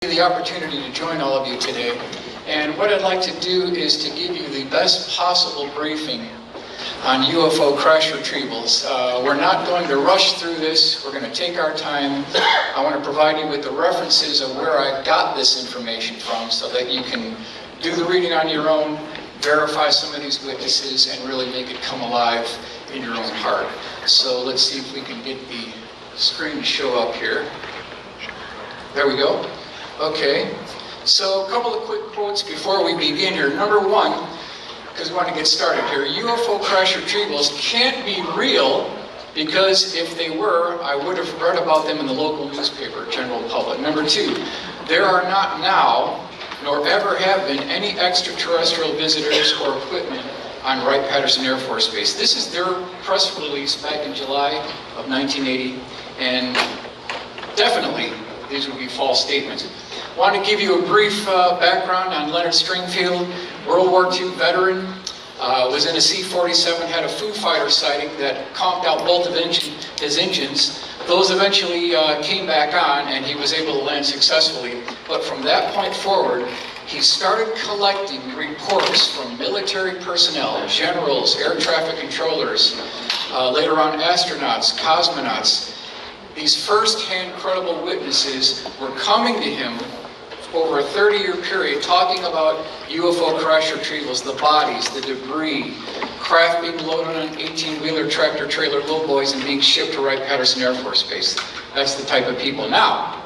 The opportunity to join all of you today, and what I'd like to do is to give you the best possible briefing on UFO crash retrievals. We're not going to rush through this. We're going to take our time. I want to provide you with the references of where I got this information from so that you can do the reading on your own, verify some of these witnesses, and really make it come alive in your own heart. So let's see if we can get the screen to show up here. There we go. Okay, so a couple of quick quotes before we begin here. Number one, because we want to get started here, UFO crash retrievals can't be real because if they were, I would have read about them in the local newspaper, general public. Number two, there are not now, nor ever have been, any extraterrestrial visitors or equipment on Wright-Patterson Air Force Base. This is their press release back in July of 1980, and definitely these would be false statements. I want to give you a brief background on Leonard Stringfield, World War II veteran, was in a C-47, had a Foo Fighter sighting that conked out both of his engines. Those eventually came back on and he was able to land successfully. But from that point forward, he started collecting reports from military personnel, generals, air traffic controllers, later on astronauts, cosmonauts. These first-hand credible witnesses were coming to him over a 30-year period talking about UFO crash retrievals, the bodies, the debris, craft being loaded on 18-wheeler tractor-trailer lowboys and being shipped to Wright-Patterson Air Force Base. That's the type of people. Now,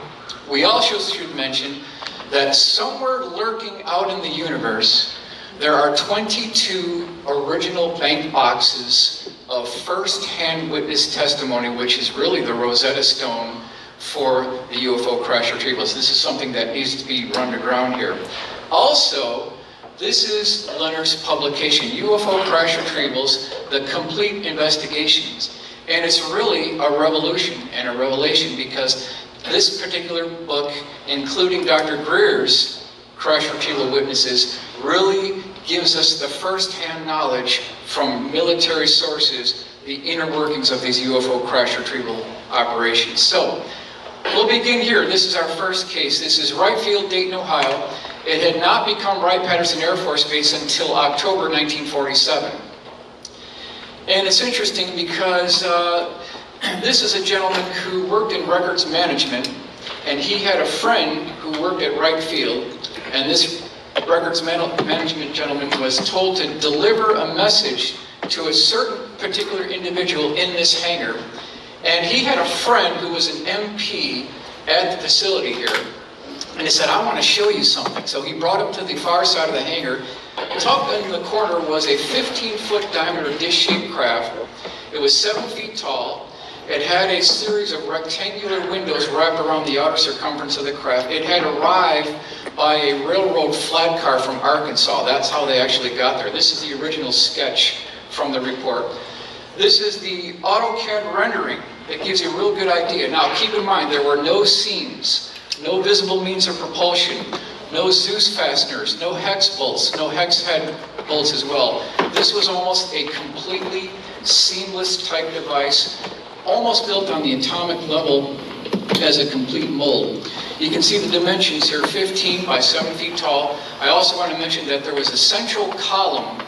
we also should mention that somewhere lurking out in the universe, there are 22 original bank boxes of first-hand witness testimony, which is really the Rosetta Stone for the UFO crash retrievals. This is something that needs to be run to ground here. Also, this is Leonard's publication, UFO Crash Retrievals, The Complete Investigations. And it's really a revolution and a revelation because this particular book, including Dr. Greer's crash retrieval witnesses, really gives us the first-hand knowledge from military sources, the inner workings of these UFO crash retrieval operations. So, we'll begin here. This is our first case. This is Wright Field, Dayton, Ohio. It had not become Wright-Patterson Air Force Base until October 1947. And it's interesting because this is a gentleman who worked in records management, and he had a friend who worked at Wright Field, and this records management gentleman was told to deliver a message to a certain particular individual in this hangar. And he had a friend who was an MP at the facility here. And he said, I want to show you something. So he brought him to the far side of the hangar. Tucked in the corner was a 15-foot diameter dish-shaped craft. It was 7 feet tall. It had a series of rectangular windows wrapped around the outer circumference of the craft. It had arrived by a railroad flat car from Arkansas. That's how they actually got there. This is the original sketch from the report. This is the AutoCAD rendering. It gives you a real good idea. Now keep in mind, there were no seams, no visible means of propulsion, no Zeus fasteners, no hex bolts, no hex head bolts as well. This was almost a completely seamless type device, almost built on the atomic level as a complete mold. You can see the dimensions here, 15 by 7 feet tall. I also want to mention that there was a central column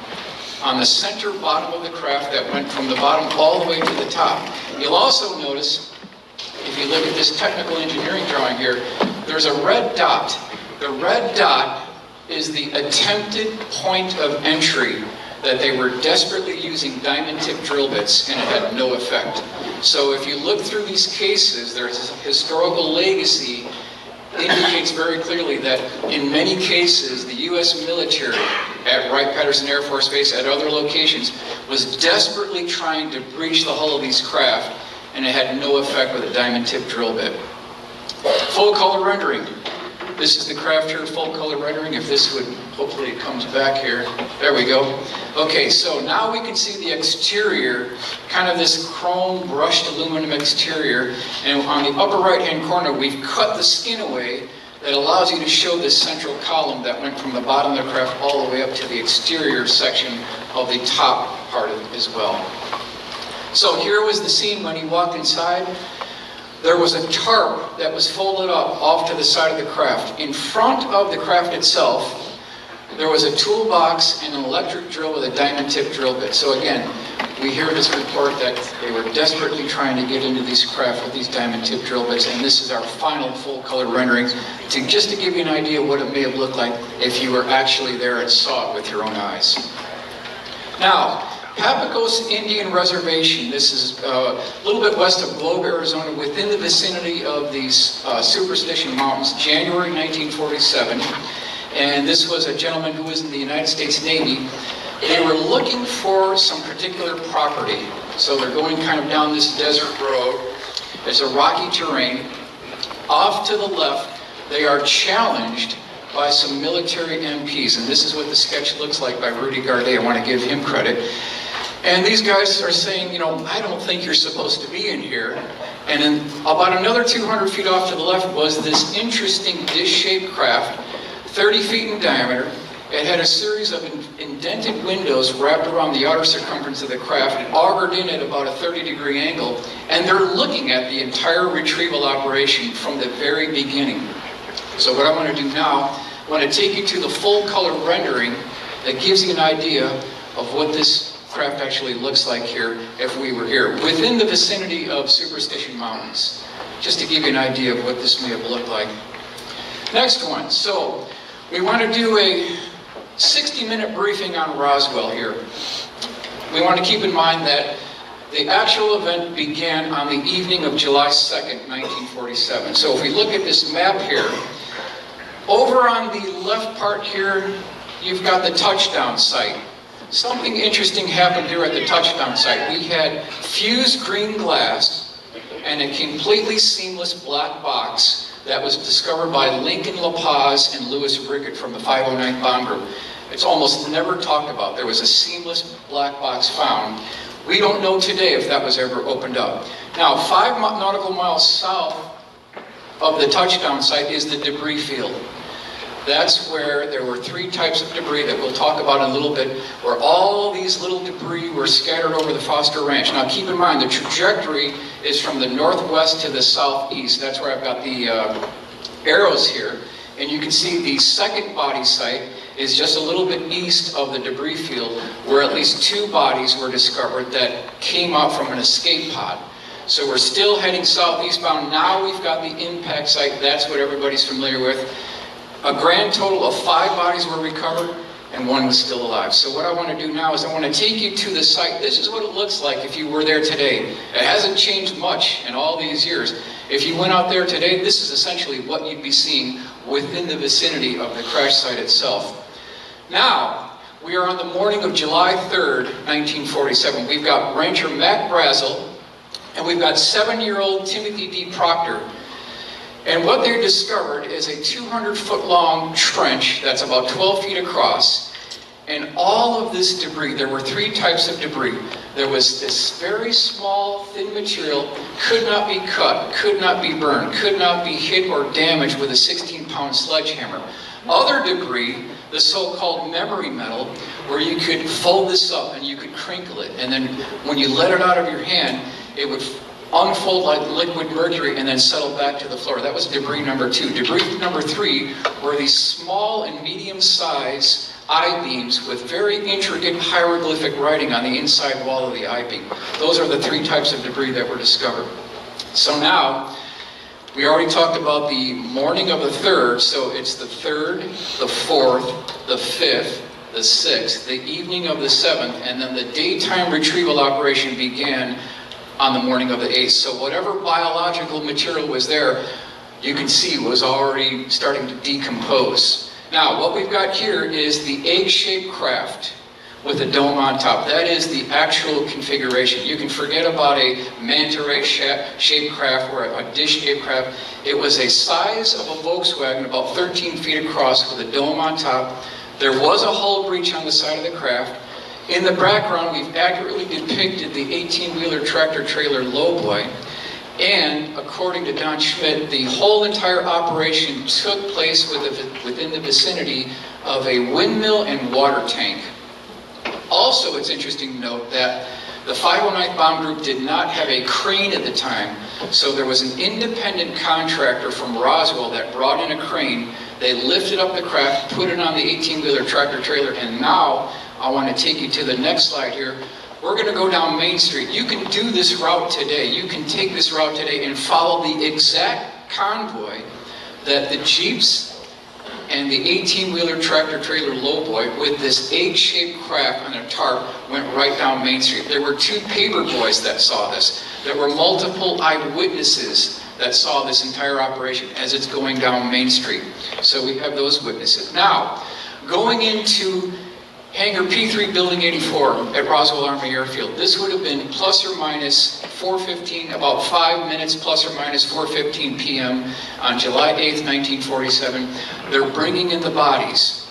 on the center bottom of the craft that went from the bottom all the way to the top. You'll also notice, if you look at this technical engineering drawing here, there's a red dot. The red dot is the attempted point of entry that they were desperately using diamond tip drill bits, and it had no effect. So if you look through these cases, there's a historical legacy indicates very clearly that in many cases the U.S. military at Wright-Patterson Air Force Base, at other locations, was desperately trying to breach the hull of these craft, and it had no effect with a diamond tip drill bit. Full color rendering. This is the craft here, full color rendering. If this would, hopefully it comes back here. There we go. Okay, so now we can see the exterior, kind of this chrome brushed aluminum exterior. And on the upper right-hand corner, we've cut the skin away that allows you to show this central column that went from the bottom of the craft all the way up to the exterior section of the top part of it as well. So here was the scene when he walked inside. there was a tarp that was folded up off to the side of the craft. In front of the craft itself, there was a toolbox and an electric drill with a diamond tip drill bit. So again, we hear this report that they were desperately trying to get into these craft with these diamond tip drill bits, and this is our final full color rendering, just to give you an idea of what it may have looked like if you were actually there and saw it with your own eyes. Now, Papagos Indian Reservation, this is a little bit west of Globe, Arizona, within the vicinity of these Superstition Mountains, January 1947. And this was a gentleman who was in the United States Navy. They were looking for some particular property. So they're going kind of down this desert road. There's a rocky terrain. Off to the left, they are challenged by some military MPs. And this is what the sketch looks like by Rudy Gardet. I want to give him credit. And these guys are saying, you know, I don't think you're supposed to be in here. And then about another 200 feet off to the left was this interesting dish-shaped craft, 30 feet in diameter. It had a series of indented windows wrapped around the outer circumference of the craft and augured in at about a 30-degree angle. And they're looking at the entire retrieval operation from the very beginning. So what I want to do now, I want to take you to the full color rendering that gives you an idea of what this craft actually looks like here if we were here, within the vicinity of Superstition Mountains, just to give you an idea of what this may have looked like. Next one. So we want to do a 60-minute briefing on Roswell here. We want to keep in mind that the actual event began on the evening of July 2nd, 1947. So if we look at this map here, over on the left part here, you've got the touchdown site. Something interesting happened here at the touchdown site. We had fused green glass and a completely seamless black box that was discovered by Lincoln La Paz and Louis Rickett from the 509th Bomb Group. It's almost never talked about. There was a seamless black box found. We don't know today if that was ever opened up. Now, 5 nautical miles south of the touchdown site is the debris field. That's where there were 3 types of debris that we'll talk about in a little bit, where all these little debris were scattered over the Foster Ranch. Now keep in mind, the trajectory is from the northwest to the southeast. That's where I've got the arrows here. And you can see the second body site is just a little bit east of the debris field, where at least 2 bodies were discovered that came out from an escape pod. So we're still heading southeastbound. Now we've got the impact site. That's what everybody's familiar with. A grand total of 5 bodies were recovered and 1 was still alive. So what I want to do now is I want to take you to the site. This is what it looks like if you were there today. It hasn't changed much in all these years. If you went out there today, this is essentially what you'd be seeing within the vicinity of the crash site itself. Now, we are on the morning of July 3rd, 1947. We've got Rancher Mac Brazel and we've got 7-year-old Timothy D. Proctor. And what they discovered is a 200-foot long trench that's about 12 feet across. And all of this debris, there were 3 types of debris. There was this very small, thin material, could not be cut, could not be burned, could not be hit or damaged with a 16-pound sledgehammer. Other debris, the so-called memory metal, where you could fold this up and you could crinkle it. And then when you let it out of your hand, it would unfold like liquid mercury and then settle back to the floor. That was debris number 2. Debris number 3 were these small and medium-sized I-beams with very intricate hieroglyphic writing on the inside wall of the I-beam. Those are the 3 types of debris that were discovered. So now, we already talked about the morning of the 3rd, so it's the 3rd, the 4th, the 5th, the 6th, the evening of the 7th, and then the daytime retrieval operation began on the morning of the 8th. So whatever biological material was there, you can see was already starting to decompose. Now, what we've got here is the egg-shaped craft with a dome on top. That is the actual configuration. You can forget about a manta ray-shaped craft or a dish-shaped craft. It was a size of a Volkswagen, about 13 feet across, with a dome on top. There was a hull breach on the side of the craft. In the background, we've accurately depicted the 18-wheeler tractor-trailer lowboy. And according to Don Schmidt, the whole entire operation took place within the vicinity of a windmill and water tank. Also, it's interesting to note that the 509th Bomb Group did not have a crane at the time, So there was an independent contractor from Roswell that brought in a crane. They lifted up the craft, put it on the 18-wheeler tractor trailer, and now I want to take you to the next slide here. We're going to go down Main Street. You can do this route today. You can take this route today and follow the exact convoy that the Jeeps and the 18-wheeler tractor-trailer lowboy with this egg-shaped craft on a tarp went right down Main Street. There were 2 paper boys that saw this. There were multiple eyewitnesses that saw this entire operation as it's going down Main Street. So we have those witnesses. Now, going into Hangar P3 Building 84 at Roswell Army Airfield. This would have been plus or minus 4:15, about 5 minutes plus or minus 4:15 p.m. on July 8th, 1947. They're bringing in the bodies.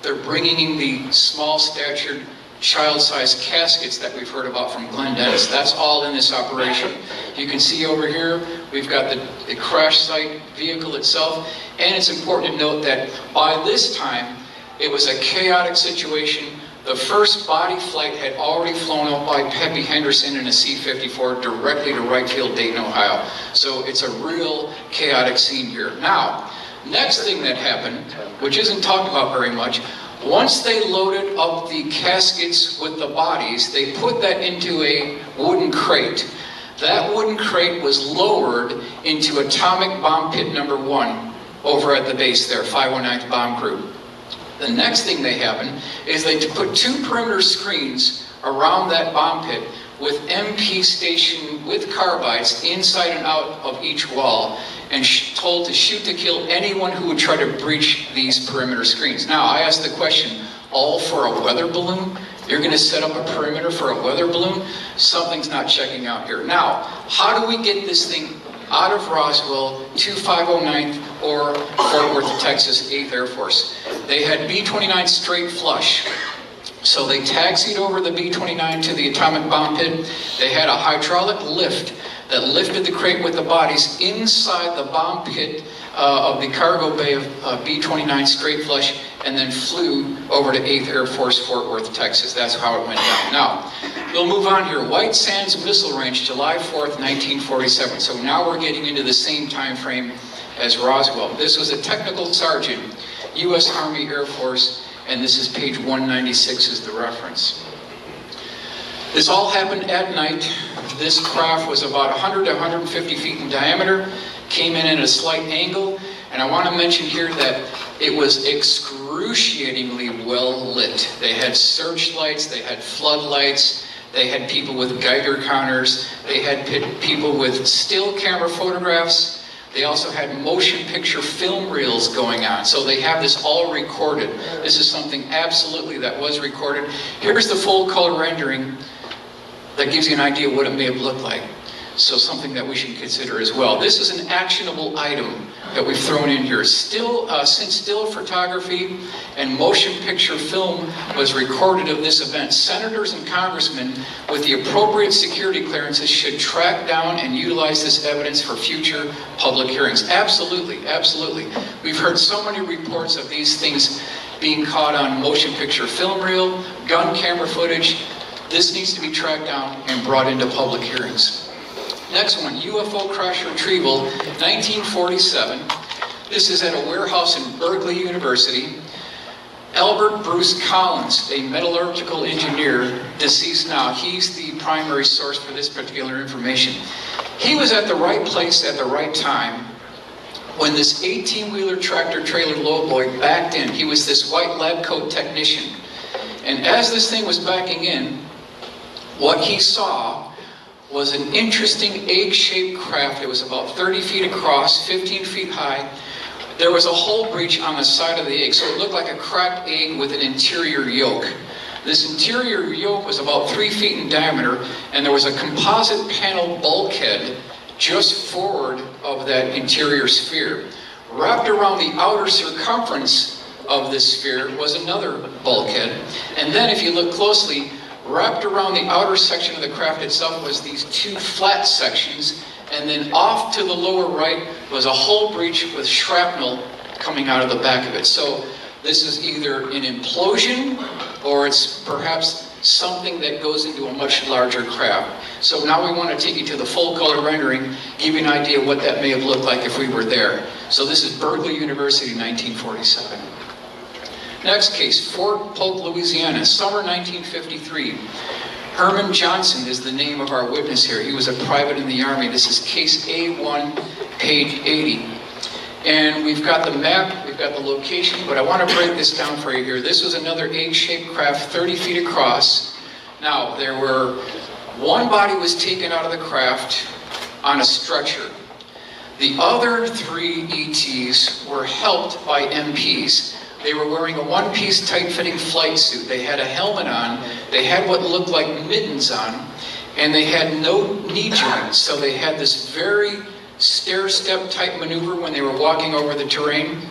They're bringing in the small-statured, child-sized caskets that we've heard about from Glenn Dennis. That's all in this operation. You can see over here, we've got the crash site vehicle itself, and it's important to note that by this time, it was a chaotic situation. The first body flight had already flown up by Peppy Henderson in a C-54 directly to Wright Field, Dayton, Ohio. So it's a real chaotic scene here. Now, next thing that happened, which isn't talked about very much, once they loaded up the caskets with the bodies, they put that into a wooden crate. That wooden crate was lowered into atomic bomb pit number 1 over at the base there, 519th Bomb Crew. The next thing that happened is they put 2 perimeter screens around that bomb pit with MP stationed with carbides inside and out of each wall and told to shoot to kill anyone who would try to breach these perimeter screens. Now, I ask the question, all for a weather balloon? You're going to set up a perimeter for a weather balloon? Something's not checking out here. Now, how do we get this thing out of Roswell to 509th or Fort Worth, Texas, 8th Air Force? They had B-29 straight flush. So they taxied over the B-29 to the atomic bomb pit. They had a hydraulic lift that lifted the crate with the bodies inside the bomb pit of the cargo bay of B-29 straight flush, and then flew over to 8th Air Force, Fort Worth, Texas. That's how it went down. Now, we'll move on here. White Sands Missile Range, July 4th, 1947. So now we're getting into the same time frame as Roswell. This was a technical sergeant, U.S. Army Air Force, and this is page 196 is the reference. This all happened at night. This craft was about 100 to 150 feet in diameter, came in at a slight angle, and I want to mention here that it was excruciatingly well lit. They had searchlights, they had floodlights, they had people with Geiger counters, they had people with still camera photographs. They also had motion picture film reels going on. So they have this all recorded. This is something absolutely that was recorded. Here's the full color rendering that gives you an idea what it may have looked like. So something that we should consider as well. This is an actionable item that we've thrown in here. Since still photography and motion picture film was recorded of this event, senators and congressmen with the appropriate security clearances should track down and utilize this evidence for future public hearings. Absolutely, absolutely. We've heard so many reports of these things being caught on motion picture film reel, gun camera footage. This needs to be tracked down and brought into public hearings. Next one, UFO crash retrieval, 1947. This is at a warehouse in Berkeley University. Albert Bruce Collins, a metallurgical engineer, deceased now, he's the primary source for this particular information. He was at the right place at the right time when this 18-wheeler tractor-trailer lowboy backed in. He was this white lab coat technician. And as this thing was backing in, what he saw was an interesting egg-shaped craft. It was about 30 feet across, 15 feet high. There was a hole breach on the side of the egg, so it looked like a cracked egg with an interior yolk. This interior yolk was about 3 feet in diameter, and there was a composite panel bulkhead just forward of that interior sphere. Wrapped around the outer circumference of this sphere was another bulkhead, and then if you look closely, wrapped around the outer section of the craft itself was these 2 flat sections, and then off to the lower right was a hull breach with shrapnel coming out of the back of it. So this is either an implosion or it's perhaps something that goes into a much larger craft. So now we want to take you to the full color rendering, give you an idea of what that may have looked like if we were there. So this is Berkeley University, 1947. Next case, Fort Polk, Louisiana, summer 1953. Herman Johnson is the name of our witness here. He was a private in the Army. This is case A1, page 80. And we've got the map, we've got the location, but I want to break this down for you here. This was another egg-shaped craft, 30 feet across. Now, one body was taken out of the craft on a stretcher. The other 3 ETs were helped by MPs. They were wearing a one-piece tight-fitting flight suit. They had a helmet on, they had what looked like mittens on, and they had no knee joints. So they had this very stair-step type maneuver when they were walking over the terrain.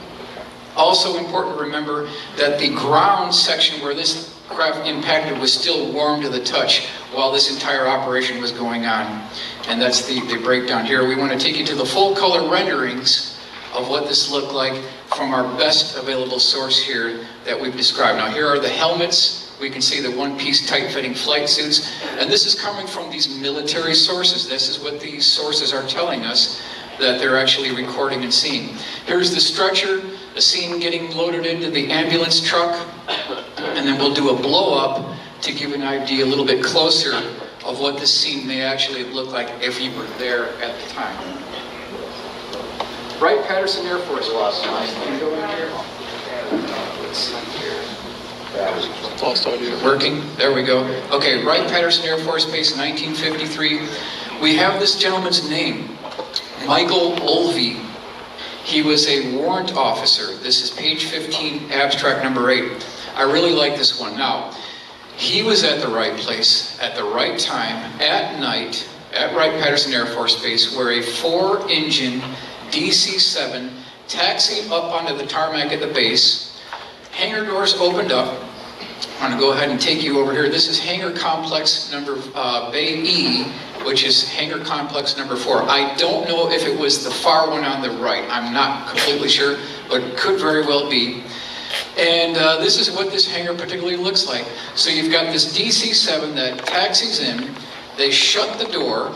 Also important to remember that the ground section where this craft impacted was still warm to the touch while this entire operation was going on. And that's the breakdown here. We want to take you to the full color renderings of what this looked like from our best available source here that we've described. Now here are the helmets. We can see the one-piece tight-fitting flight suits. And this is coming from these military sources. This is what these sources are telling us that they're actually recording and seeing. Here's the stretcher, the scene getting loaded into the ambulance truck. And then we'll do a blow-up to give you an idea a little bit closer of what this scene may actually look like if you were there at the time. Wright-Patterson Air Force Base. Can you go in here? Let's see here. Lost audio. Working? There we go. Okay, Wright-Patterson Air Force Base, 1953. We have this gentleman's name, Michael Olvey. He was a warrant officer. This is page 15, abstract number 8. I really like this one. Now, he was at the right place, at the right time, at night, at Wright-Patterson Air Force Base, where a 4-engine DC-7 taxied up onto the tarmac at the base. Hangar doors opened up. I'm going to go ahead and take you over here. This is hangar complex number Bay E, which is hangar complex number 4. I don't know if it was the far one on the right. I'm not completely sure, but it could very well be. And this is what this hangar particularly looks like. So you've got this DC-7 that taxis in. They shut the door,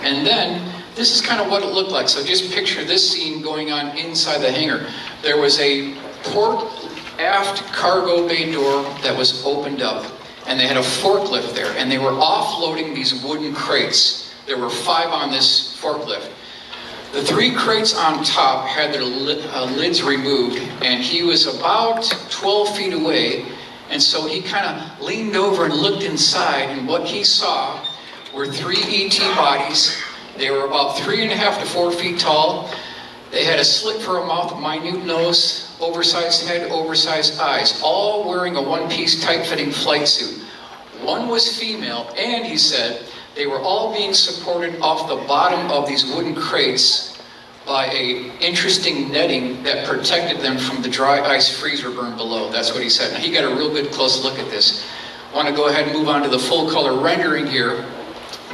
and then this is kind of what it looked like. So just picture this scene going on inside the hangar. There was a port aft cargo bay door that was opened up, and they had a forklift there, and they were offloading these wooden crates. There were 5 on this forklift. The 3 crates on top had their lids removed, and he was about 12 feet away, and so he kind of leaned over and looked inside, and what he saw were 3 ET bodies. They were about 3.5 to 4 feet tall. They had a slit for a mouth, minute nose, oversized head, oversized eyes, all wearing a one-piece tight-fitting flight suit. One was female, and he said they were all being supported off the bottom of these wooden crates by a interesting netting that protected them from the dry ice freezer burn below. That's what he said. Now he got a real good close look at this. I want to go ahead and move on to the full color rendering here.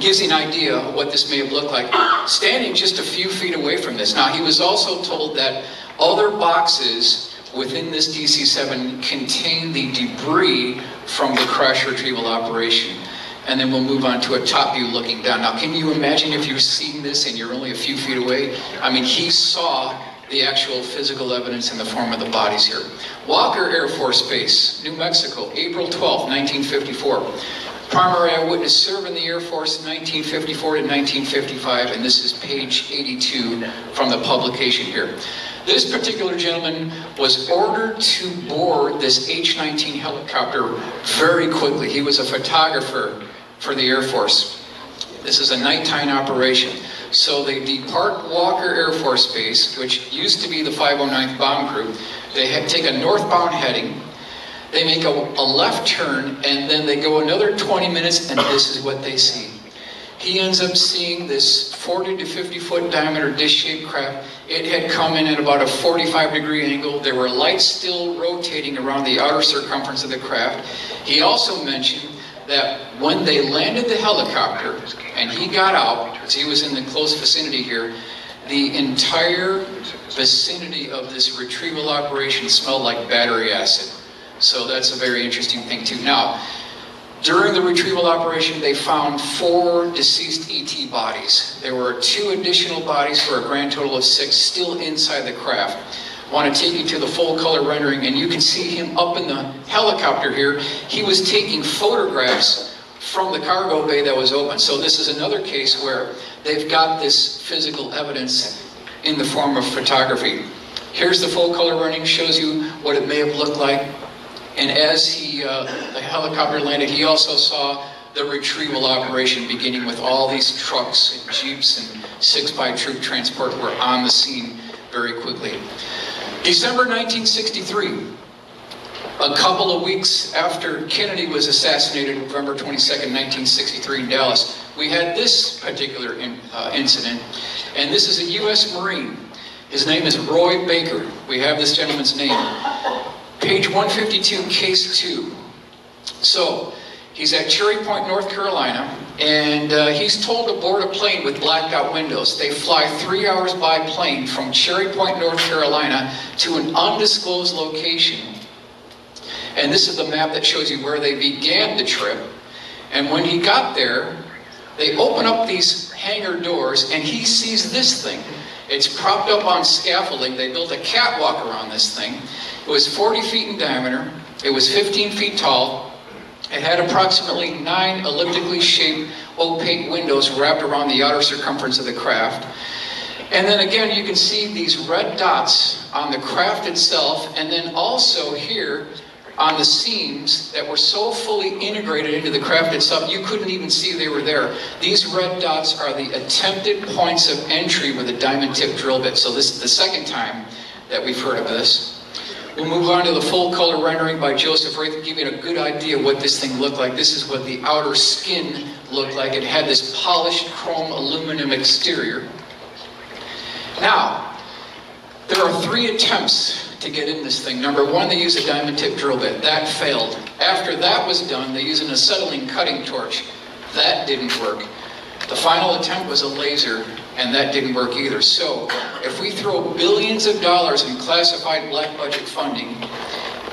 Gives you an idea of what this may have looked like standing just a few feet away from this. Now he was also told that other boxes within this DC-7 contain the debris from the crash retrieval operation. And then we'll move on to a top view looking down. Now can you imagine if you're seeing this and you're only a few feet away? I mean, he saw the actual physical evidence in the form of the bodies here. Walker Air Force Base, New Mexico, April 12, 1954. Primary eyewitness served in the Air Force 1954 to 1955, and this is page 82 from the publication here. This particular gentleman was ordered to board this H-19 helicopter very quickly. He was a photographer for the Air Force. This is a nighttime operation. So they depart Walker Air Force Base, which used to be the 509th Bomb Group. They take a northbound heading. They make a left turn, and then they go another 20 minutes, and this is what they see. He ends up seeing this 40 to 50 foot diameter dish-shaped craft. It had come in at about a 45-degree angle. There were lights still rotating around the outer circumference of the craft. He also mentioned that when they landed the helicopter, and he got out, because he was in the close vicinity here, the entire vicinity of this retrieval operation smelled like battery acid. So that's a very interesting thing too. Now, During the retrieval operation, they found 4 deceased ET bodies. There were 2 additional bodies for a grand total of 6 still inside the craft. I want to take you to the full color rendering, and you can see him up in the helicopter here. He was taking photographs from the cargo bay that was open. So this is another case where they've got this physical evidence in the form of photography. Here's the full color rendering, shows you what it may have looked like. And as the helicopter landed, he also saw the retrieval operation beginning with all these trucks and jeeps and 6x troop transport were on the scene very quickly. December 1963, a couple of weeks after Kennedy was assassinated, November 22nd, 1963 in Dallas, we had this particular incident, and this is a U.S. Marine. His name is Roy Baker. We have this gentleman's name. Page 152, case 2. So, he's at Cherry Point, North Carolina, and he's told to board a plane with blacked out windows. They fly 3 hours by plane from Cherry Point, North Carolina to an undisclosed location. And this is the map that shows you where they began the trip. And when he got there, they open up these hangar doors and he sees this thing. It's propped up on scaffolding. They built a catwalk around this thing. It was 40 feet in diameter. It was 15 feet tall. It had approximately 9 elliptically shaped opaque windows wrapped around the outer circumference of the craft. And then again, you can see these red dots on the craft itself, and then also here on the seams that were so fully integrated into the craft itself, you couldn't even see they were there. These red dots are the attempted points of entry with a diamond tip drill bit. So this is the second time that we've heard of this. We'll move on to the full color rendering by Joseph Wraith to give you a good idea what this thing looked like. This is what the outer skin looked like. It had this polished chrome aluminum exterior. Now, there are 3 attempts to get in this thing. Number 1, they use a diamond tip drill bit. That failed. After that was done, they used an acetylene cutting torch. That didn't work. The final attempt was a laser, and that didn't work either. So, if we throw billions of dollars in classified black budget funding,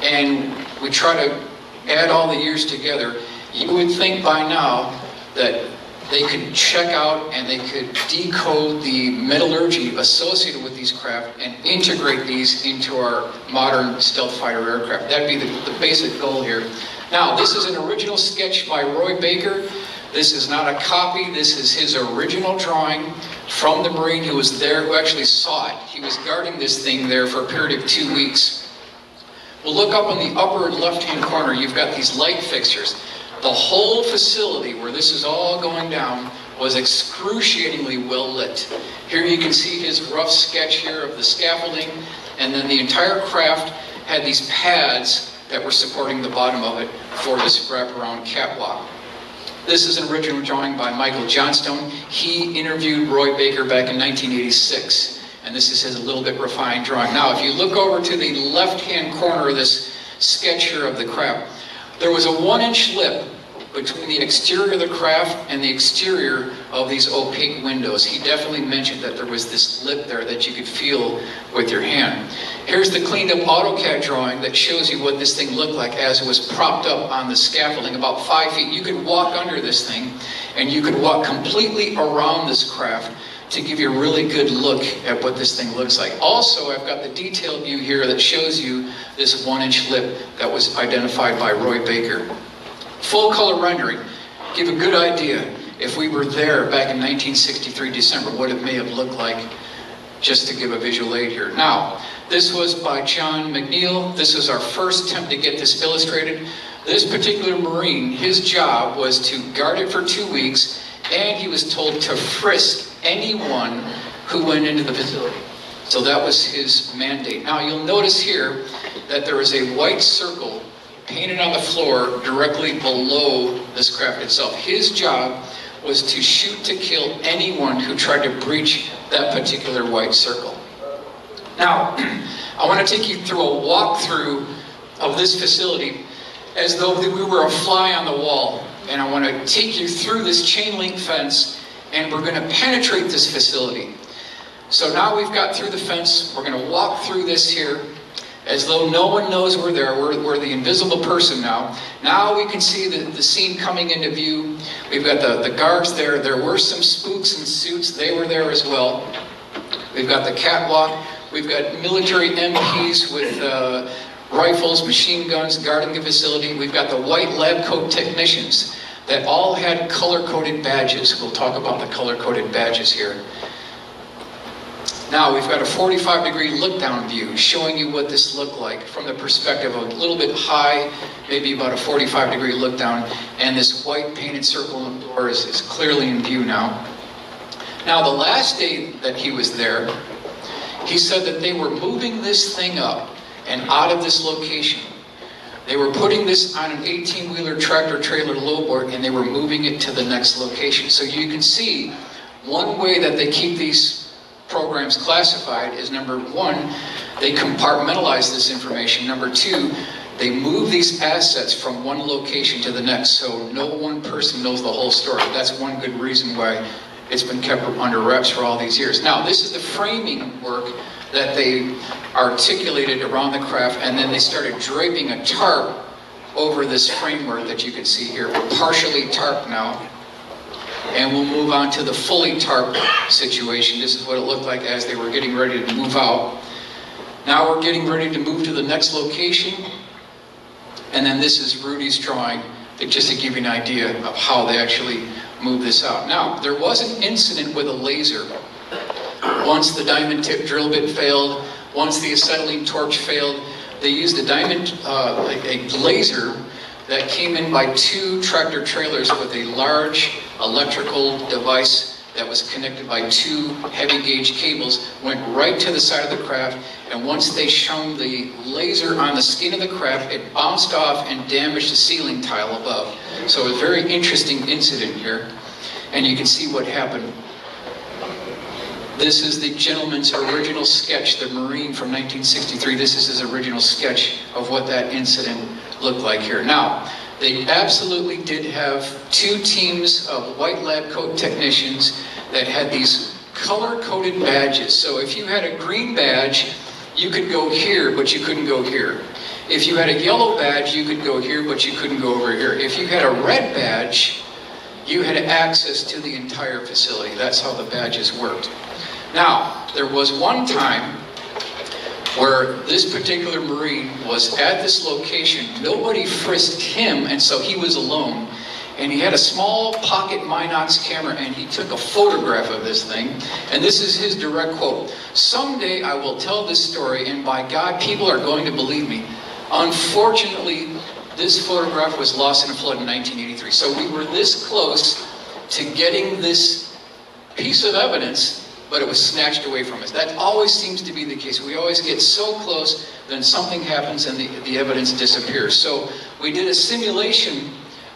and we try to add all the years together, you would think by now that they could check out and they could decode the metallurgy associated with these craft and integrate these into our modern stealth fighter aircraft. That'd be the basic goal here. Now, this is an original sketch by Roy Baker. This is not a copy. This is his original drawing from the Marine who was there, who actually saw it. He was guarding this thing there for a period of 2 weeks. We'll look up in the upper left-hand corner. You've got these light fixtures. The whole facility where this is all going down was excruciatingly well lit. Here you can see his rough sketch here of the scaffolding, and then the entire craft had these pads that were supporting the bottom of it for this wraparound catwalk. This is an original drawing by Michael Johnstone. He interviewed Roy Baker back in 1986, and this is his a little bit refined drawing. Now, if you look over to the left-hand corner of this sketch here of the craft, there was a 1-inch lip between the exterior of the craft and the exterior of these opaque windows. He definitely mentioned that there was this lip there that you could feel with your hand. Here's the cleaned up AutoCAD drawing that shows you what this thing looked like as it was propped up on the scaffolding, about 5 feet. You could walk under this thing and you could walk completely around this craft to give you a really good look at what this thing looks like. Also, I've got the detailed view here that shows you this 1-inch lip that was identified by Roy Baker. Full color rendering, give a good idea if we were there back in 1963 December, what it may have looked like, just to give a visual aid here. Now, this was by John McNeil. This is our first attempt to get this illustrated. This particular Marine, his job was to guard it for 2 weeks, and he was told to frisk anyone who went into the facility. So that was his mandate. Now you'll notice here that there is a white circle painted on the floor directly below this craft itself. His job was to shoot to kill anyone who tried to breach that particular white circle. Now, I want to take you through a walkthrough of this facility as though we were a fly on the wall. And I want to take you through this chain link fence, and we're going to penetrate this facility. So now we've got through the fence, we're going to walk through this here. as though no one knows we're there. We're the invisible person now. Now we can see the scene coming into view. We've got the guards there. There were some spooks in suits. They were there as well. We've got the catwalk. We've got military MPs with rifles, machine guns guarding the facility. We've got the white lab coat technicians that all had color-coded badges. We'll talk about the color-coded badges here. Now we've got a 45-degree look-down view showing you what this looked like from the perspective of a little bit high, maybe about a 45-degree look-down, and this white painted circle on the door is clearly in view now. Now the last day that he was there, he said that they were moving this thing up and out of this location. They were putting this on an 18-wheeler tractor trailer lowboard and they were moving it to the next location. So you can see one way that they keep these programs classified is, number one, they compartmentalize this information. Number two, they move these assets from one location to the next, so no one person knows the whole story. That's one good reason why it's been kept under wraps for all these years. Now, this is the framing work that they articulated around the craft, and then they started draping a tarp over this framework that you can see here. We're partially tarped now, and we'll move on to the fully tarped situation. This is what it looked like as they were getting ready to move out. Now we're getting ready to move to the next location, and then this is Rudy's drawing, just to give you an idea of how they actually move this out. Now, there was an incident with a laser. Once the diamond tip drill bit failed, once the acetylene torch failed, they used a laser that came in by 2 tractor trailers with a large electrical device that was connected by 2 heavy gauge cables, went right to the side of the craft, and once they shone the laser on the skin of the craft, it bounced off and damaged the ceiling tile above. So a very interesting incident here, and you can see what happened. This is the gentleman's original sketch, the Marine from 1963. This is his original sketch of what that incident looked like here. Now, they absolutely did have 2 teams of white lab coat technicians that had these color-coded badges. So if you had a green badge, you could go here, but you couldn't go here. If you had a yellow badge, you could go here, but you couldn't go over here. If you had a red badge, you had access to the entire facility. That's how the badges worked. Now, there was one time where this particular Marine was at this location. Nobody frisked him, and so he was alone. And he had a small pocket Minox camera, and he took a photograph of this thing. And this is his direct quote: "Someday I will tell this story, and by God, people are going to believe me." Unfortunately, this photograph was lost in a flood in 1983. So we were this close to getting this piece of evidence, but it was snatched away from us. That always seems to be the case. We always get so close, then something happens and the evidence disappears. So we did a simulation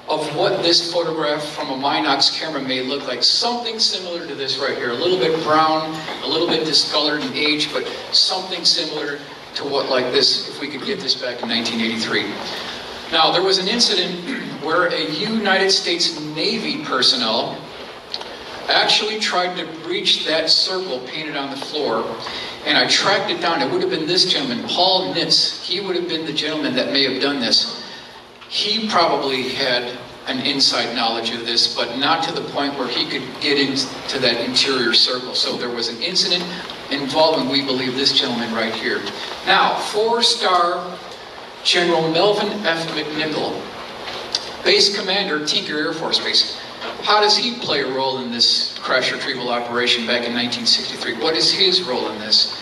of what this photograph from a Minox camera may look like. Something similar to this right here. A little bit brown, a little bit discolored in age, but something similar to what like this, if we could get this back in 1983. Now, there was an incident where a United States Navy personnel actually tried to breach that circle painted on the floor, and I tracked it down. It would have been this gentleman, Paul Nitz. He would have been the gentleman that may have done this. He probably had an inside knowledge of this, but not to the point where he could get into that interior circle. So there was an incident involving, we believe, this gentleman right here. Now, 4-star General Melvin F. McNichol, Base Commander, Tinker Air Force Base. How does he play a role in this crash retrieval operation back in 1963? What is his role in this?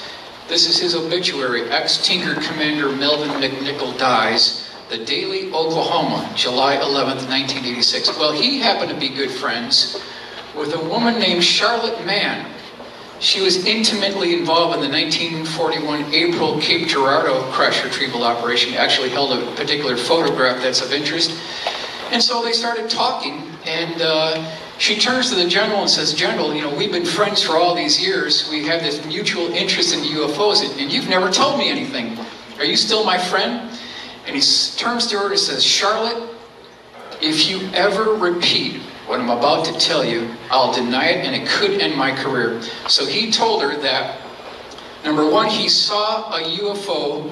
This is his obituary. Ex-Tinker Commander Melvin McNichol dies. The Daily, Oklahoma, July 11th, 1986. Well, he happened to be good friends with a woman named Charlotte Mann. She was intimately involved in the 1941 April Cape Girardeau crash retrieval operation. Actually held a particular photograph that's of interest. And so they started talking, and she turns to the general and says, "General, you know, we've been friends for all these years. We have this mutual interest in UFOs, and you've never told me anything. Are you still my friend?" And he turns to her and says, "Charlotte, if you ever repeat what I'm about to tell you, I'll deny it, and it could end my career." So he told her that, number one, he saw a UFO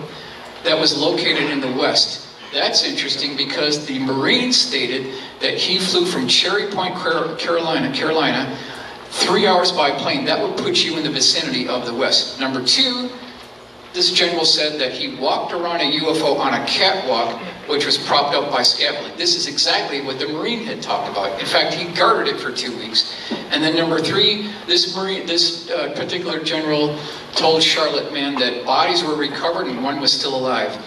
that was located in the west. That's interesting because the Marines stated that he flew from Cherry Point, Carolina, 3 hours by plane. That would put you in the vicinity of the west. Number two, this general said that he walked around a UFO on a catwalk, which was propped up by scaffolding. This is exactly what the Marine had talked about. In fact, he guarded it for 2 weeks. And then number three, this particular general told Charlotte Man that bodies were recovered and one was still alive.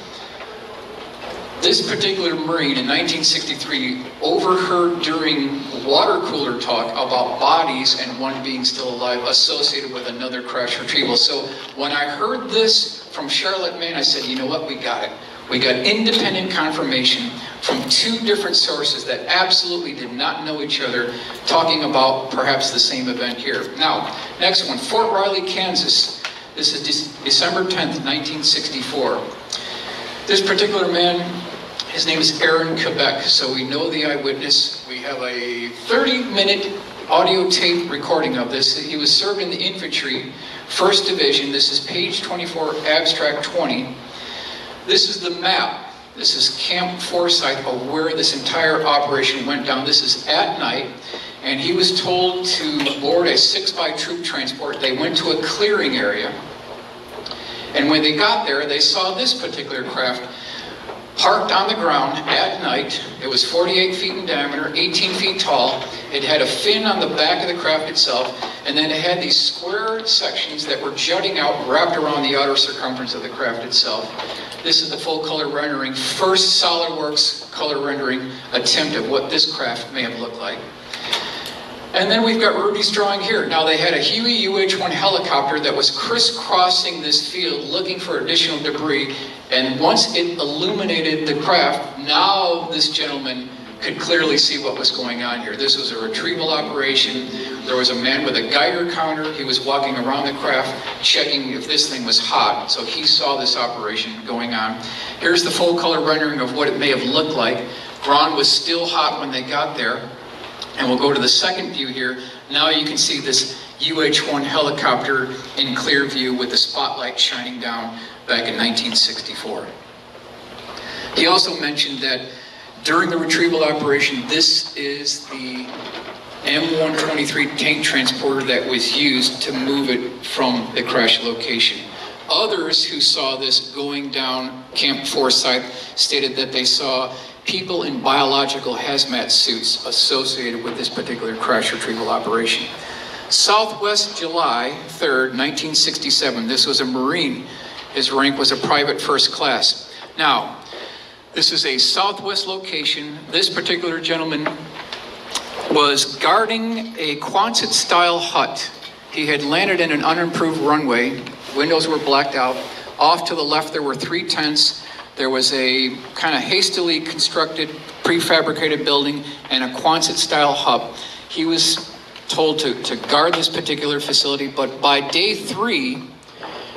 This particular Marine in 1963 overheard during water cooler talk about bodies and one being still alive associated with another crash retrieval. So when I heard this from Charlotte Man, I said, you know what, we got it. We got independent confirmation from 2 different sources that absolutely did not know each other, talking about perhaps the same event here. Now, next one, Fort Riley, Kansas. This is December 10th, 1964. This particular man, his name is Aaron Quebec, so we know the eyewitness. We have a 30-minute audio tape recording of this. He was served in the infantry, 1st Division. This is page 24, abstract 20. This is the map. This is Camp Forsyth of where this entire operation went down. This is at night, and he was told to board a 6x troop transport. They went to a clearing area, and when they got there, they saw this particular craft parked on the ground at night. It was 48 feet in diameter, 18 feet tall. It had a fin on the back of the craft itself, and then it had these square sections that were jutting out, wrapped around the outer circumference of the craft itself. This is the full color rendering, first SolidWorks color rendering attempt of what this craft may have looked like. And then we've got Ruby's drawing here. Now they had a Huey UH-1 helicopter that was crisscrossing this field looking for additional debris, and once it illuminated the craft, now this gentleman could clearly see what was going on here. This was a retrieval operation. There was a man with a Geiger counter. He was walking around the craft checking if this thing was hot, so he saw this operation going on. Here's the full color rendering of what it may have looked like. Ground was still hot when they got there. And we'll go to the second view here. Now you can see this UH-1 helicopter in clear view with the spotlight shining down back in 1964. He also mentioned that during the retrieval operation, this is the M123 tank transporter that was used to move it from the crash location. Others who saw this going down Camp Forsyth stated that they saw people in biological hazmat suits associated with this particular crash retrieval operation. Southwest, July 3rd, 1967. This was a Marine. His rank was a private first class. Now, this is a Southwest location. This particular gentleman was guarding a Quonset-style hut. He had landed in an unimproved runway. Windows were blacked out. Off to the left, there were 3 tents. There was a kind of hastily constructed, prefabricated building and a Quonset-style hut. He was told to guard this particular facility, but by day 3,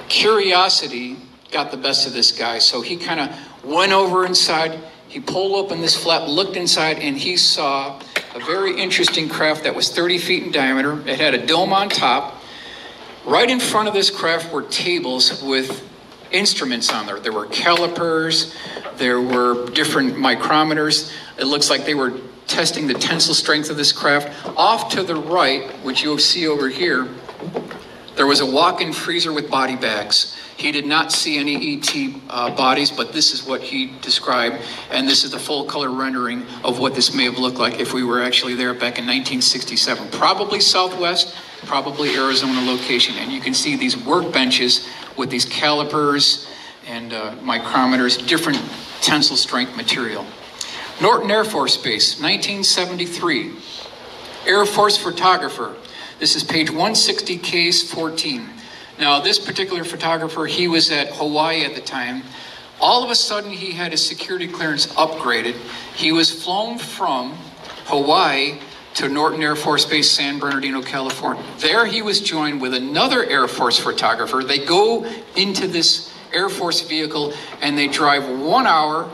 curiosity got the best of this guy. So he kind of went over inside, he pulled open this flap, looked inside, and he saw a very interesting craft that was 30 feet in diameter. It had a dome on top. Right in front of this craft were tables with instruments on there. There were calipers, there were different micrometers. It looks like they were testing the tensile strength of this craft. Off to the right, which you'll see over here, there was a walk-in freezer with body bags. He did not see any ET bodies, but this is what he described, and this is the full color rendering of what this may have looked like if we were actually there back in 1967. Probably Southwest, probably Arizona location, and you can see these workbenches with these calipers and micrometers, different tensile strength material. Norton Air Force Base, 1973. Air Force photographer. This is page 160, case 14. Now, this particular photographer, he was at Hawaii at the time. All of a sudden, he had his security clearance upgraded. He was flown from Hawaii to Norton Air Force Base, San Bernardino, California. There he was joined with another Air Force photographer. They go into this Air Force vehicle and they drive 1 hour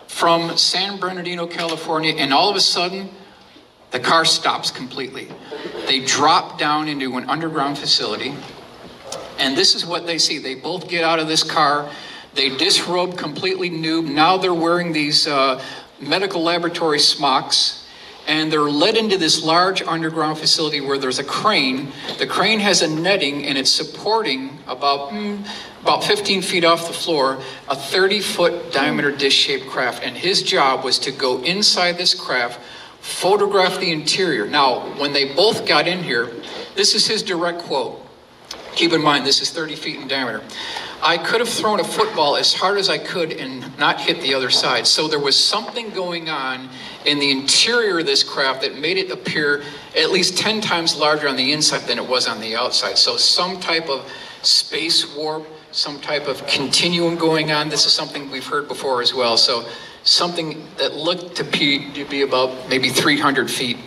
from San Bernardino, California, and all of a sudden, the car stops completely. They drop down into an underground facility, and this is what they see. They both get out of this car. They disrobed completely nude. Now they're wearing these medical laboratory smocks, and they're led into this large underground facility where there's a crane. The crane has a netting, and it's supporting about 15 feet off the floor, a 30-foot diameter dish-shaped craft. And his job was to go inside this craft, photograph the interior. Now, when they both got in here, this is his direct quote. Keep in mind, this is 30 feet in diameter. "I could have thrown a football as hard as I could and not hit the other side." So there was something going on in the interior of this craft that made it appear at least 10 times larger on the inside than it was on the outside. So some type of space warp, some type of continuum going on. This is something we've heard before as well. So something that looked to be about maybe 300 feet.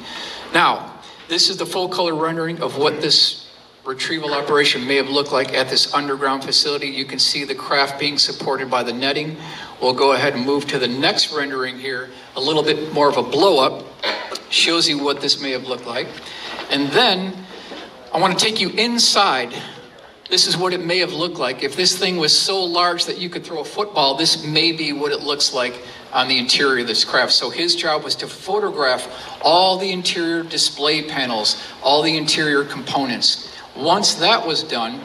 Now, this is the full color rendering of what this retrieval operation may have looked like at this underground facility. You can see the craft being supported by the netting. We'll go ahead and move to the next rendering here, a little bit more of a blow up. Shows you what this may have looked like. And then I want to take you inside. This is what it may have looked like. If this thing was so large that you could throw a football, this may be what it looks like on the interior of this craft. So his job was to photograph all the interior display panels, all the interior components. Once that was done,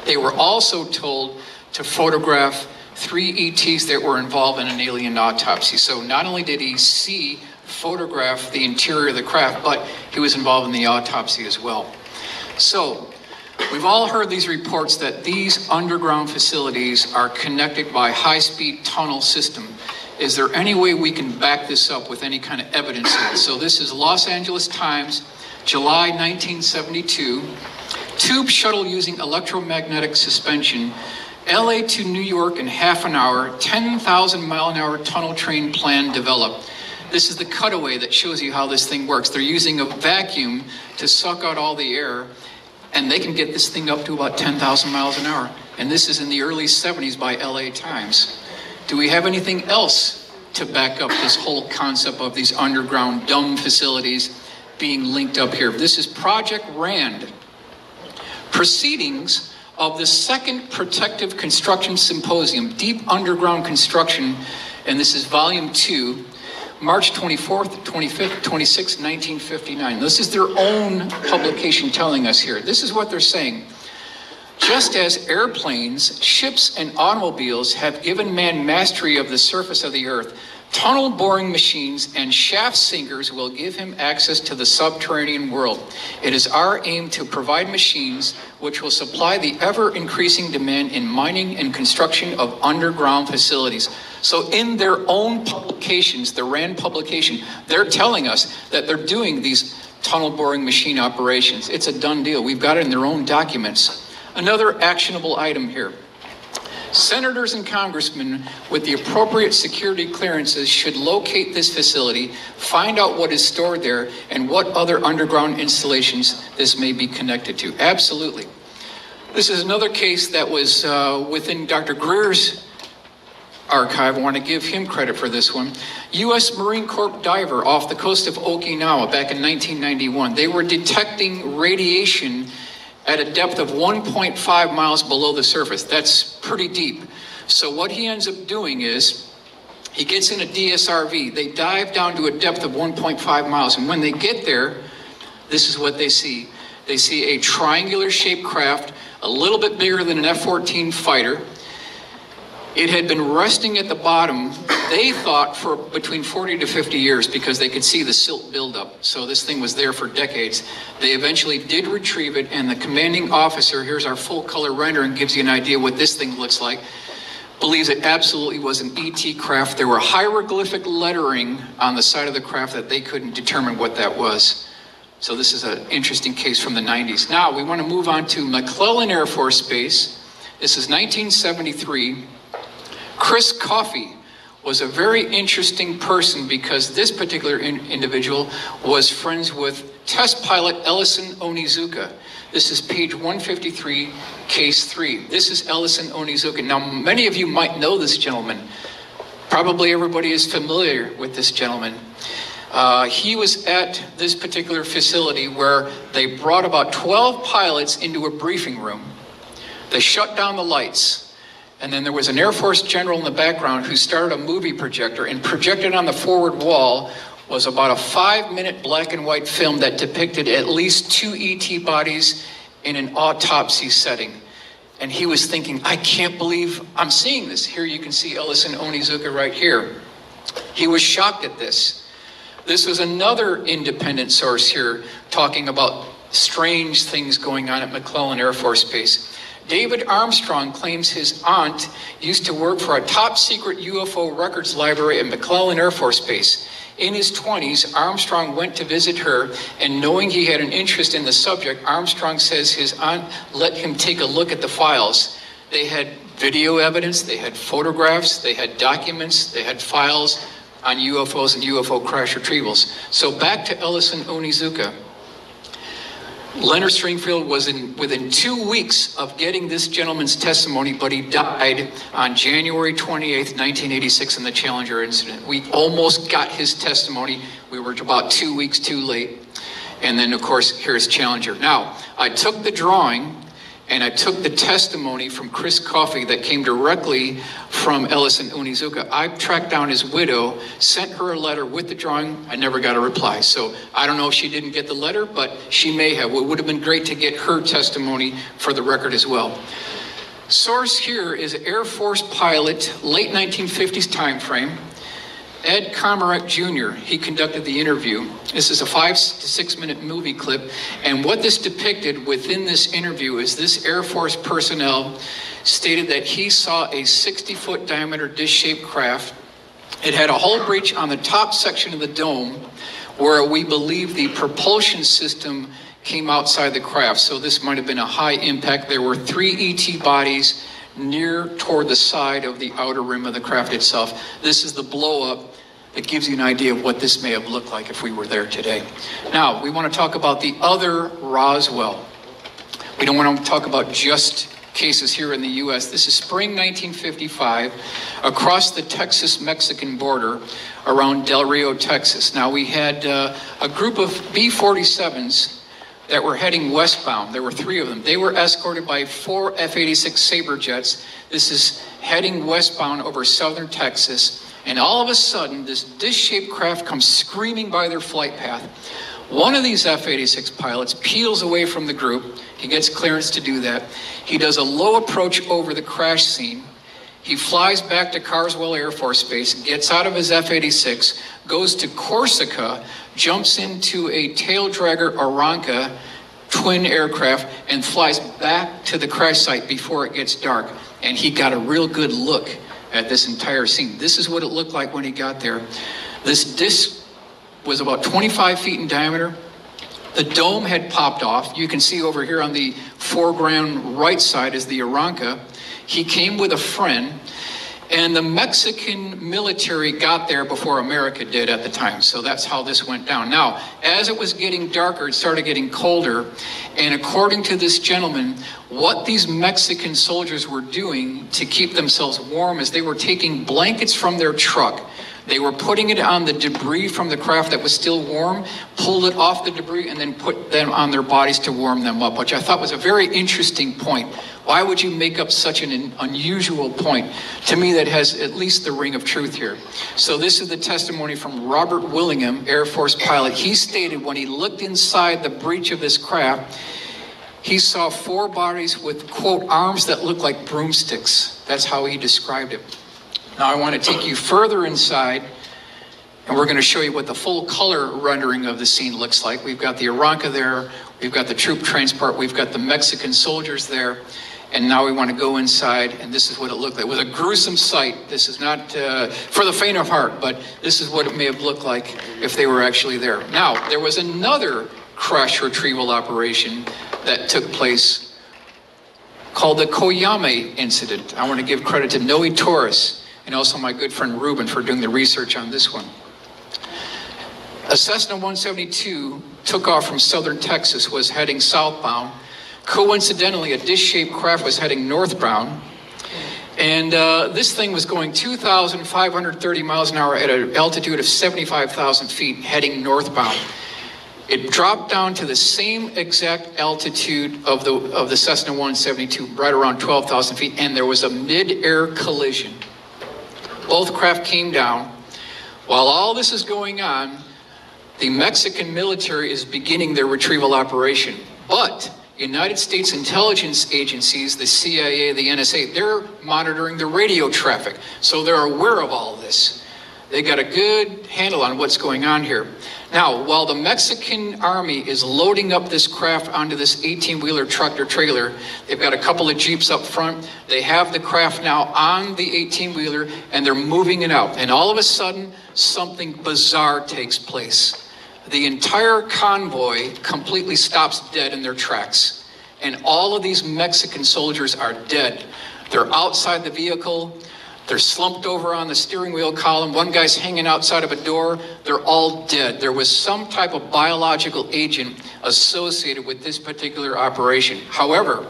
they were also told to photograph 3 ETs that were involved in an alien autopsy. So not only did he photograph the interior of the craft, but he was involved in the autopsy as well. So we've all heard these reports that these underground facilities are connected by high-speed tunnel system. Is there any way we can back this up with any kind of evidence here? So this is Los Angeles Times, July 1972. Tube shuttle using electromagnetic suspension, LA to New York in half an hour, 10,000 mile an hour tunnel train plan developed. This is the cutaway that shows you how this thing works. They're using a vacuum to suck out all the air, and they can get this thing up to about 10,000 miles an hour. And this is in the early 70s by LA Times. Do we have anything else to back up this whole concept of these underground dumb facilities being linked up here? This is Project RAND. Proceedings of the second Protective Construction Symposium, Deep Underground Construction, and this is Volume 2, March 24th, 25th, 26th, 1959. This is their own publication telling us here. This is what they're saying. Just as airplanes, ships, and automobiles have given man mastery of the surface of the earth, tunnel boring machines and shaft sinkers will give him access to the subterranean world. It is our aim to provide machines which will supply the ever-increasing demand in mining and construction of underground facilities. So in their own publications, the RAND publication, they're telling us that they're doing these tunnel boring machine operations. It's a done deal. We've got it in their own documents. Another actionable item here. Senators and congressmen with the appropriate security clearances should locate this facility, find out what is stored there, and what other underground installations this may be connected to. Absolutely. This is another case that was within Dr. Greer's archive. I want to give him credit for this one. U.S. Marine Corps diver off the coast of Okinawa back in 1991. They were detecting radiation at a depth of 1.5 miles below the surface. That's pretty deep. So what he ends up doing is he gets in a DSRV. They dive down to a depth of 1.5 miles. And when they get there, this is what they see. They see a triangular shaped craft, a little bit bigger than an F-14 fighter. It had been resting at the bottom, they thought, for between 40 to 50 years because they could see the silt buildup. So this thing was there for decades. They eventually did retrieve it, and the commanding officer, here's our full color rendering, gives you an idea what this thing looks like, believes it absolutely was an ET craft. There were hieroglyphic lettering on the side of the craft that they couldn't determine what that was. So this is an interesting case from the 90s. Now we want to move on to McClellan Air Force Base. This is 1973. Chris Coffey was a very interesting person because this particular individual was friends with test pilot Ellison Onizuka. This is page 153, case 3. This is Ellison Onizuka. Now, many of you might know this gentleman. Probably everybody is familiar with this gentleman. He was at this particular facility where they brought about 12 pilots into a briefing room. They shut down the lights. And then there was an Air Force general in the background who started a movie projector, and projected on the forward wall was about a 5-minute black and white film that depicted at least 2 ET bodies in an autopsy setting. And he was thinking, I can't believe I'm seeing this. Here you can see Ellison Onizuka right here. He was shocked at this. This was another independent source here talking about strange things going on at McClellan Air Force Base. David Armstrong claims his aunt used to work for a top secret UFO records library at McClellan Air Force Base. In his 20s, Armstrong went to visit her, and knowing he had an interest in the subject, Armstrong says his aunt let him take a look at the files. They had video evidence, they had photographs, they had documents, they had files on UFOs and UFO crash retrievals. So back to Ellison Onizuka. Leonard Stringfield was within 2 weeks of getting this gentleman's testimony, but he died on January 28th, 1986 in the Challenger incident. We almost got his testimony. We were about 2 weeks too late. And then, of course, here's Challenger. Now, I took the drawing and I took the testimony from Chris Coffey that came directly from Ellison Onizuka. I tracked down his widow, sent her a letter with the drawing. I never got a reply. So I don't know if she didn't get the letter, but she may have. It would have been great to get her testimony for the record as well. Source here is Air Force pilot, late 1950s time frame, Ed Comerick Jr. He conducted the interview. This is a 5 to 6 minute movie clip. And what this depicted within this interview is this Air Force personnel stated that he saw a 60-foot diameter dish-shaped craft. It had a hull breach on the top section of the dome where we believe the propulsion system came outside the craft. So this might have been a high impact. There were 3 ET bodies near toward the side of the outer rim of the craft itself. This is the blow up. It gives you an idea of what this may have looked like if we were there today. Now, we want to talk about the other Roswell. We don't want to talk about just cases here in the U.S. This is spring 1955, across the Texas-Mexican border around Del Rio, Texas. Now, we had a group of B-47s that were heading westbound. There were 3 of them. They were escorted by 4 F-86 Sabre jets. This is heading westbound over southern Texas. And all of a sudden, this dish-shaped craft comes screaming by their flight path. One of these F-86 pilots peels away from the group. He gets clearance to do that. He does a low approach over the crash scene. He flies back to Carswell Air Force Base, gets out of his F-86, goes to Corsica, jumps into a tail dragger Aranca twin aircraft, and flies back to the crash site before it gets dark. And he got a real good look at this entire scene. This is what it looked like when he got there. This disc was about 25 feet in diameter. The dome had popped off. You can see over here on the foreground right side is the Aranca. He came with a friend, and the Mexican military got there before America did at the time. So that's how this went down. Now, as it was getting darker, it started getting colder. And according to this gentleman, what these Mexican soldiers were doing to keep themselves warm is they were taking blankets from their truck. They were putting it on the debris from the craft that was still warm, pulled it off the debris, and then put them on their bodies to warm them up, which I thought was a very interesting point. Why would you make up such an unusual point? To me, that has at least the ring of truth here. So this is the testimony from Robert Willingham, Air Force pilot. He stated when he looked inside the breech of this craft, he saw 4 bodies with, quote, arms that looked like broomsticks. That's how he described it. Now I want to take you further inside, and we're going to show you what the full color rendering of the scene looks like. We've got the Aranca there, we've got the troop transport, we've got the Mexican soldiers there, and now we want to go inside, and this is what it looked like. It was a gruesome sight. This is not for the faint of heart, but this is what it may have looked like if they were actually there. Now, there was another crash retrieval operation that took place called the Koyame incident. I want to give credit to Noe Torres and also my good friend Ruben for doing the research on this one. A Cessna 172 took off from southern Texas, was heading southbound. Coincidentally, a dish-shaped craft was heading northbound. And this thing was going 2,530 miles an hour at an altitude of 75,000 feet, heading northbound. It dropped down to the same exact altitude of the Cessna 172, right around 12,000 feet, and there was a mid-air collision. Both craft came down. While all this is going on, the Mexican military is beginning their retrieval operation. But United States intelligence agencies, the CIA, the NSA, they're monitoring the radio traffic, so they're aware of all this. They got a good handle on what's going on here. Now, while the Mexican army is loading up this craft onto this 18-wheeler tractor trailer, they've got a couple of Jeeps up front. They have the craft now on the 18-wheeler, and they're moving it out. And all of a sudden, something bizarre takes place. The entire convoy completely stops dead in their tracks. And all of these Mexican soldiers are dead. They're outside the vehicle. They're slumped over on the steering wheel column. One guy's hanging outside of a door. They're all dead. There was some type of biological agent associated with this particular operation. However,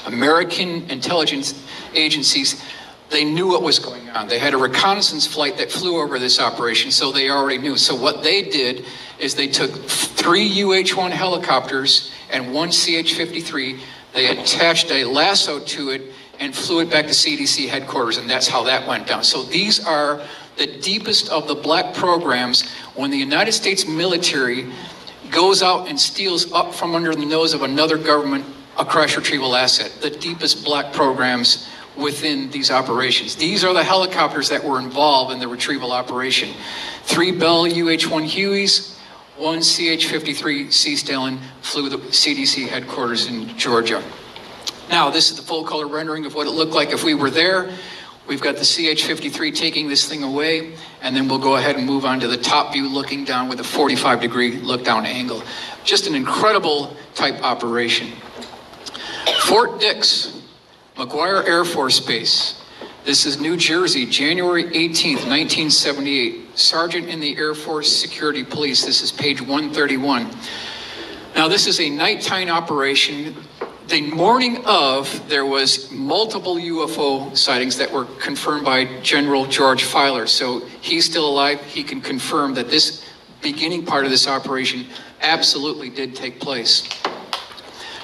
American intelligence agencies, they knew what was going on. They had a reconnaissance flight that flew over this operation, so they already knew. So what they did is they took 3 UH-1 helicopters and 1 CH-53. They attached a lasso to it and flew it back to CDC headquarters, and that's how that went down. So these are the deepest of the black programs. When the United States military goes out and steals up from under the nose of another government a crash retrieval asset, the deepest black programs within these operations. These are the helicopters that were involved in the retrieval operation. 3 Bell UH-1 Hueys, 1 CH-53 Sea Stallion flew the CDC headquarters in Georgia. Now, this is the full color rendering of what it looked like if we were there. We've got the CH-53 taking this thing away, and then we'll go ahead and move on to the top view looking down with a 45-degree look down angle. Just an incredible type operation. Fort Dix, McGuire Air Force Base. This is New Jersey, January 18th, 1978. Sergeant in the Air Force Security Police. This is page 131. Now, this is a nighttime operation. The morning of, there was multiple UFO sightings that were confirmed by General George Filer. So he's still alive. He can confirm that this beginning part of this operation absolutely did take place.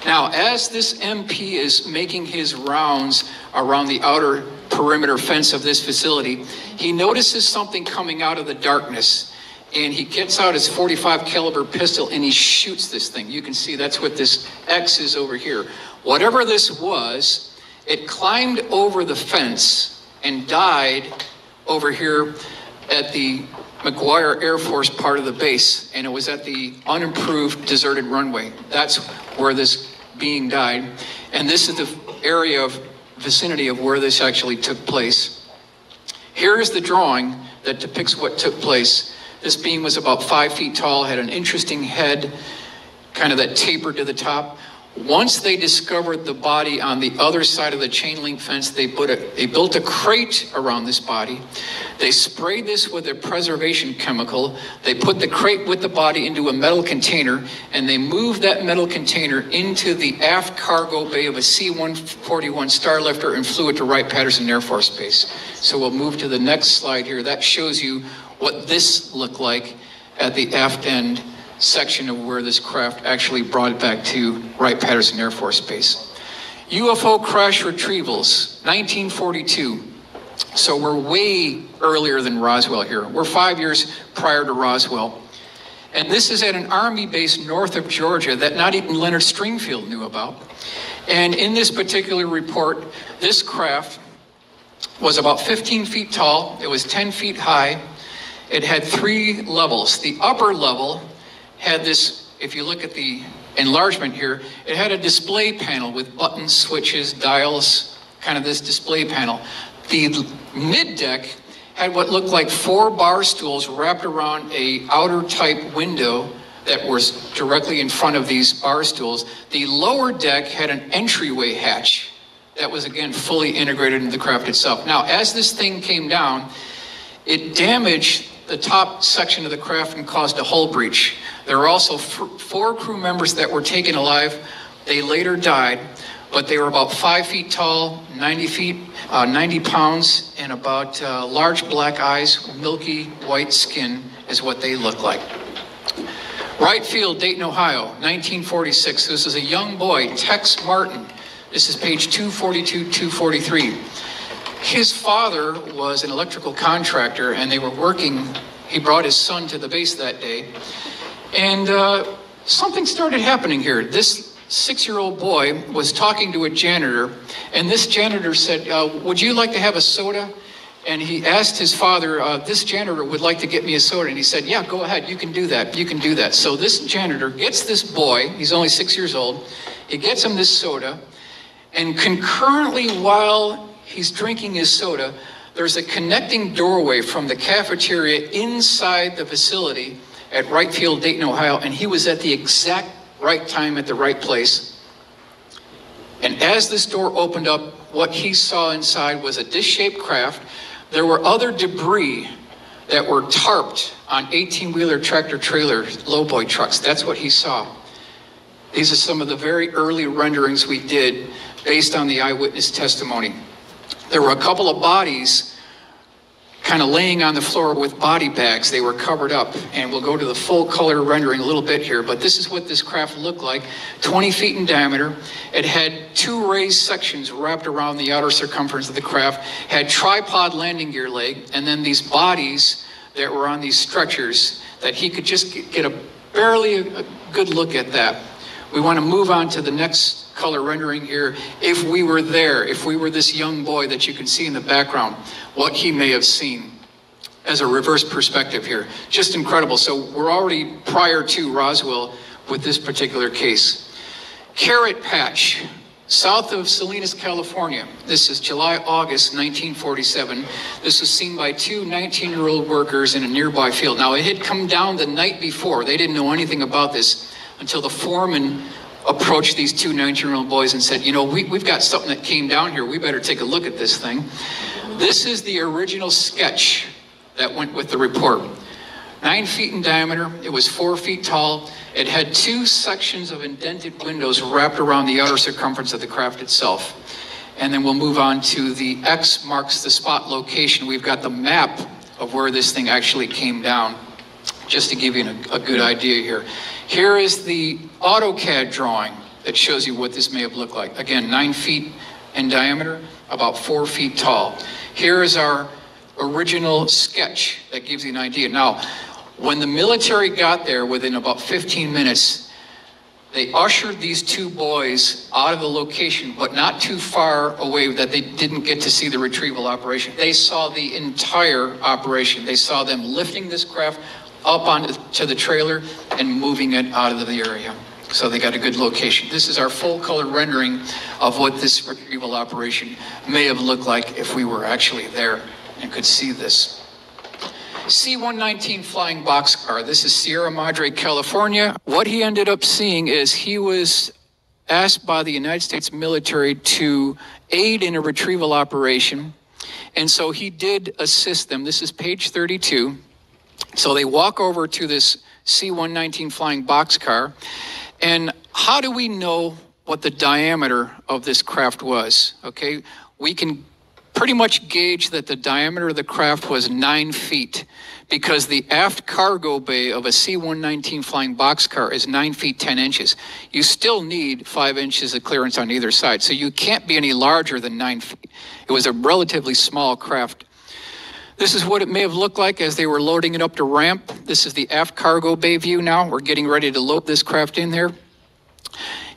Now, as this MP is making his rounds around the outer perimeter fence of this facility, he notices something coming out of the darkness. And he gets out his .45 caliber pistol and he shoots this thing. You can see that's what this X is over here. Whatever this was, it climbed over the fence and died over here at the McGuire Air Force part of the base. And it was at the unimproved, deserted runway. That's where this being died. And this is the area of vicinity of where this actually took place. Here is the drawing that depicts what took place. This being was about 5 feet tall, had an interesting head, kind of that tapered to the top. Once they discovered the body on the other side of the chain link fence, they built a crate around this body. They sprayed this with a preservation chemical. They put the crate with the body into a metal container, and they moved that metal container into the aft cargo bay of a C-141 Starlifter and flew it to Wright-Patterson Air Force Base. So we'll move to the next slide here. That shows you what this looked like at the aft end section of where this craft actually brought it back to Wright-Patterson Air Force Base. UFO crash retrievals, 1942. So we're way earlier than Roswell here. We're 5 years prior to Roswell. And this is at an Army base north of Georgia that not even Leonard Stringfield knew about. And in this particular report, this craft was about 15 feet tall. It was 10 feet high. It had 3 levels. The upper level had this, if you look at the enlargement here, it had a display panel with buttons, switches, dials, kind of this display panel. The mid-deck had what looked like 4 bar stools wrapped around a outer type window that was directly in front of these bar stools. The lower deck had an entryway hatch that was, again, fully integrated into the craft itself. Now, as this thing came down, it damaged the top section of the craft and caused a hull breach. There were also 4 crew members that were taken alive. They later died, but they were about 5 feet tall, 90 pounds, and about large black eyes, milky white skin is what they looked like. Right field, Dayton, Ohio, 1946. This is a young boy, Tex Martin. This is page 242, 243. His father was an electrical contractor, and they were working. He brought his son to the base that day, and something started happening here. This 6-year-old boy was talking to a janitor, and this janitor said, would you like to have a soda? And he asked his father, this janitor would like to get me a soda. And he said, yeah, go ahead, you can do that, you can do that. So this janitor gets this boy, he's only 6 years old, he gets him this soda, and concurrently while he's drinking his soda, there's a connecting doorway from the cafeteria inside the facility at Right Field, Dayton, Ohio, and he was at the exact right time at the right place. And as this door opened up, what he saw inside was a dish-shaped craft. There were other debris that were tarped on 18-wheeler tractor-trailer lowboy trucks. That's what he saw. These are some of the very early renderings we did based on the eyewitness testimony. There were a couple of bodies kind of laying on the floor with body bags. They were covered up, and we'll go to the full color rendering a little bit here, but this is what this craft looked like, 20 feet in diameter. It had 2 raised sections wrapped around the outer circumference of the craft, had tripod landing gear leg, and then these bodies that were on these stretchers that he could just get a good look at that. We want to move on to the next color rendering here. If we were there, if we were this young boy that you can see in the background, what he may have seen as a reverse perspective here. Just incredible. So we're already prior to Roswell with this particular case. Carrot Patch, south of Salinas, California. This is July, August 1947. This was seen by 2 19-year-old workers in a nearby field. Now, it had come down the night before. They didn't know anything about this until the foreman approached these 2 19-year-old boys and said, you know, we've got something that came down here. We better take a look at this thing. This is the original sketch that went with the report. 9 feet in diameter. It was 4 feet tall. It had 2 sections of indented windows wrapped around the outer circumference of the craft itself. And then we'll move on to the X marks the spot location. We've got the map of where this thing actually came down, just to give you a good idea here. Here is the AutoCAD drawing that shows you what this may have looked like. Again, 9 feet in diameter, about 4 feet tall. Here is our original sketch that gives you an idea. Now, when the military got there, within about 15 minutes, they ushered these 2 boys out of the location, but not too far away that they didn't get to see the retrieval operation. They saw the entire operation. They saw them lifting this craft up onto the trailer and moving it out of the area. So they got a good location. This is our full color rendering of what this retrieval operation may have looked like if we were actually there and could see this. C-119 flying boxcar. This is Sierra Madre, California. What he ended up seeing is he was asked by the United States military to aid in a retrieval operation. And so he did assist them. This is page 32. So they walk over to this C-119 flying boxcar. And how do we know what the diameter of this craft was? Okay, we can pretty much gauge that the diameter of the craft was 9 feet because the aft cargo bay of a C-119 flying boxcar is 9 feet 10 inches. You still need 5 inches of clearance on either side, so you can't be any larger than 9 feet. It was a relatively small craft. This is what it may have looked like as they were loading it up to ramp. This is the aft cargo bay view now. We're getting ready to load this craft in there.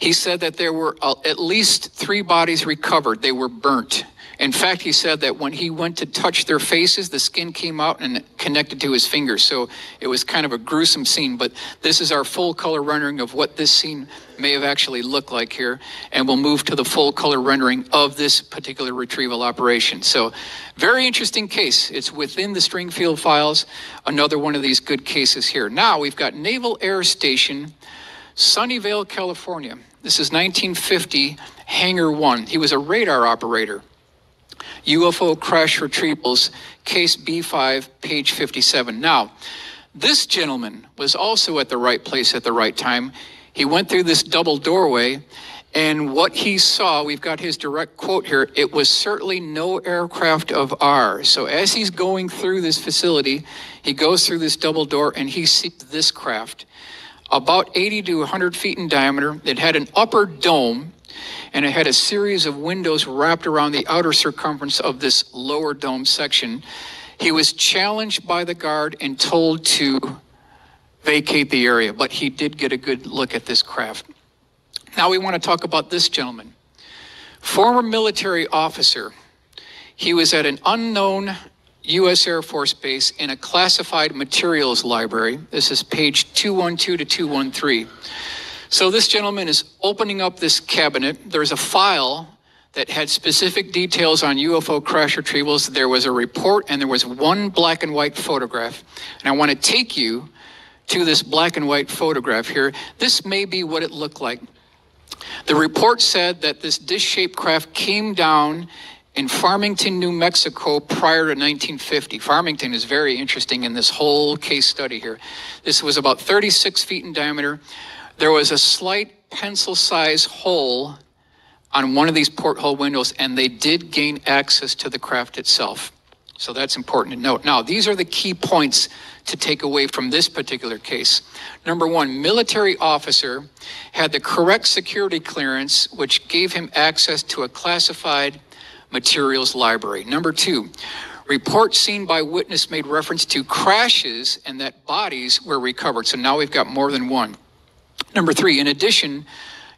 He said that there were at least 3 bodies recovered. They were burnt. In fact, he said that when he went to touch their faces, the skin came out and connected to his fingers. So it was kind of a gruesome scene, but this is our full color rendering of what this scene may have actually looked like here. And we'll move to the full color rendering of this particular retrieval operation. So very interesting case. It's within the Stringfield files. Another one of these good cases here. Now we've got Naval Air Station, Sunnyvale, California. This is 1950, Hangar 1. He was a radar operator. UFO crash retrievals, case B5, page 57. Now, this gentleman was also at the right place at the right time. He went through this double doorway, and what he saw, we've got his direct quote here, "It was certainly no aircraft of ours." So as he's going through this facility, he goes through this double door and he sees this craft. about 80 to 100 feet in diameter. It had an upper dome, and it had a series of windows wrapped around the outer circumference of this lower dome section. He was challenged by the guard and told to vacate the area, but he did get a good look at this craft. Now we want to talk about this gentleman. Former military officer. He was at an unknown U.S. Air Force base in a classified materials library. This is page 212 to 213. So this gentleman is opening up this cabinet. There's a file that had specific details on UFO crash retrievals. There was a report and there was one black and white photograph. And I want to take you to this black and white photograph here. This may be what it looked like. The report said that this dish-shaped craft came down in Farmington, New Mexico prior to 1950. Farmington is very interesting in this whole case study here. This was about 36 feet in diameter. There was a slight pencil-sized hole on one of these porthole windows, and they did gain access to the craft itself. So that's important to note. Now, these are the key points to take away from this particular case. Number one, military officer had the correct security clearance, which gave him access to a classified materials library. Number two, report seen by witness made reference to crashes and that bodies were recovered. So now we've got more than one. Number three, in addition,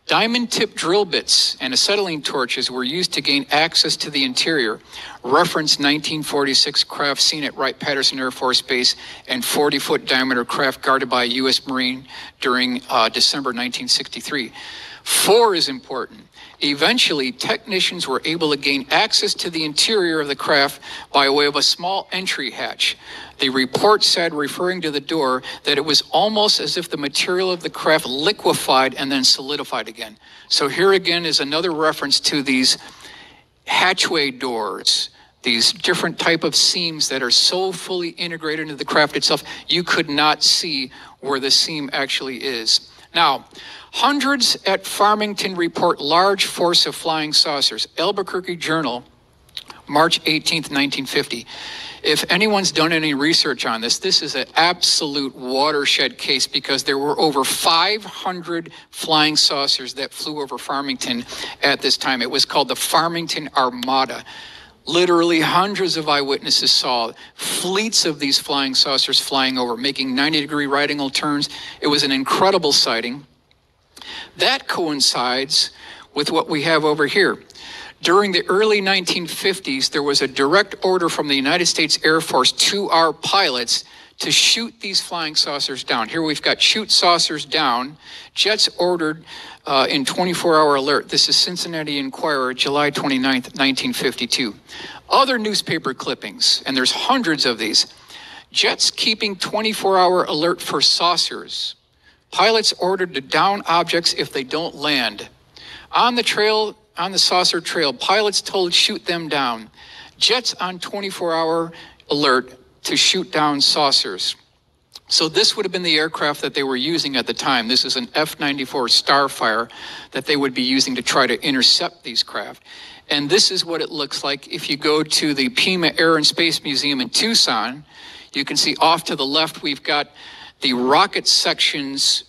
diamond-tipped drill bits and acetylene torches were used to gain access to the interior. Reference 1946 craft seen at Wright-Patterson Air Force Base and 40-foot diameter craft guarded by a U.S. Marine during December 1963. Four is important. Eventually, technicians were able to gain access to the interior of the craft by way of a small entry hatch. The report said, referring to the door, that it was almost as if the material of the craft liquefied and then solidified again. So here again is another reference to these hatchway doors, these different type of seams that are so fully integrated into the craft itself, you could not see where the seam actually is. Now, hundreds at Farmington report large force of flying saucers. Albuquerque Journal, March 18th, 1950. If anyone's done any research on this, this is an absolute watershed case because there were over 500 flying saucers that flew over Farmington at this time. It was called the Farmington Armada. Literally hundreds of eyewitnesses saw fleets of these flying saucers flying over, making 90-degree right angle turns. It was an incredible sighting. That coincides with what we have over here. During the early 1950s, there was a direct order from the United States Air Force to our pilots to shoot these flying saucers down. Here we've got shoot saucers down. Jets ordered in 24-hour alert. This is Cincinnati Enquirer, July 29th, 1952. Other newspaper clippings, and there's hundreds of these. Jets keeping 24-hour alert for saucers. Pilots ordered to down objects if they don't land. On the trail, on the saucer trail, pilots told shoot them down. Jets on 24-hour alert to shoot down saucers. So this would have been the aircraft that they were using at the time. This is an F-94 Starfire that they would be using to try to intercept these craft. And this is what it looks like if you go to the Pima Air and Space Museum in Tucson. You can see off to the left, we've got the rocket sections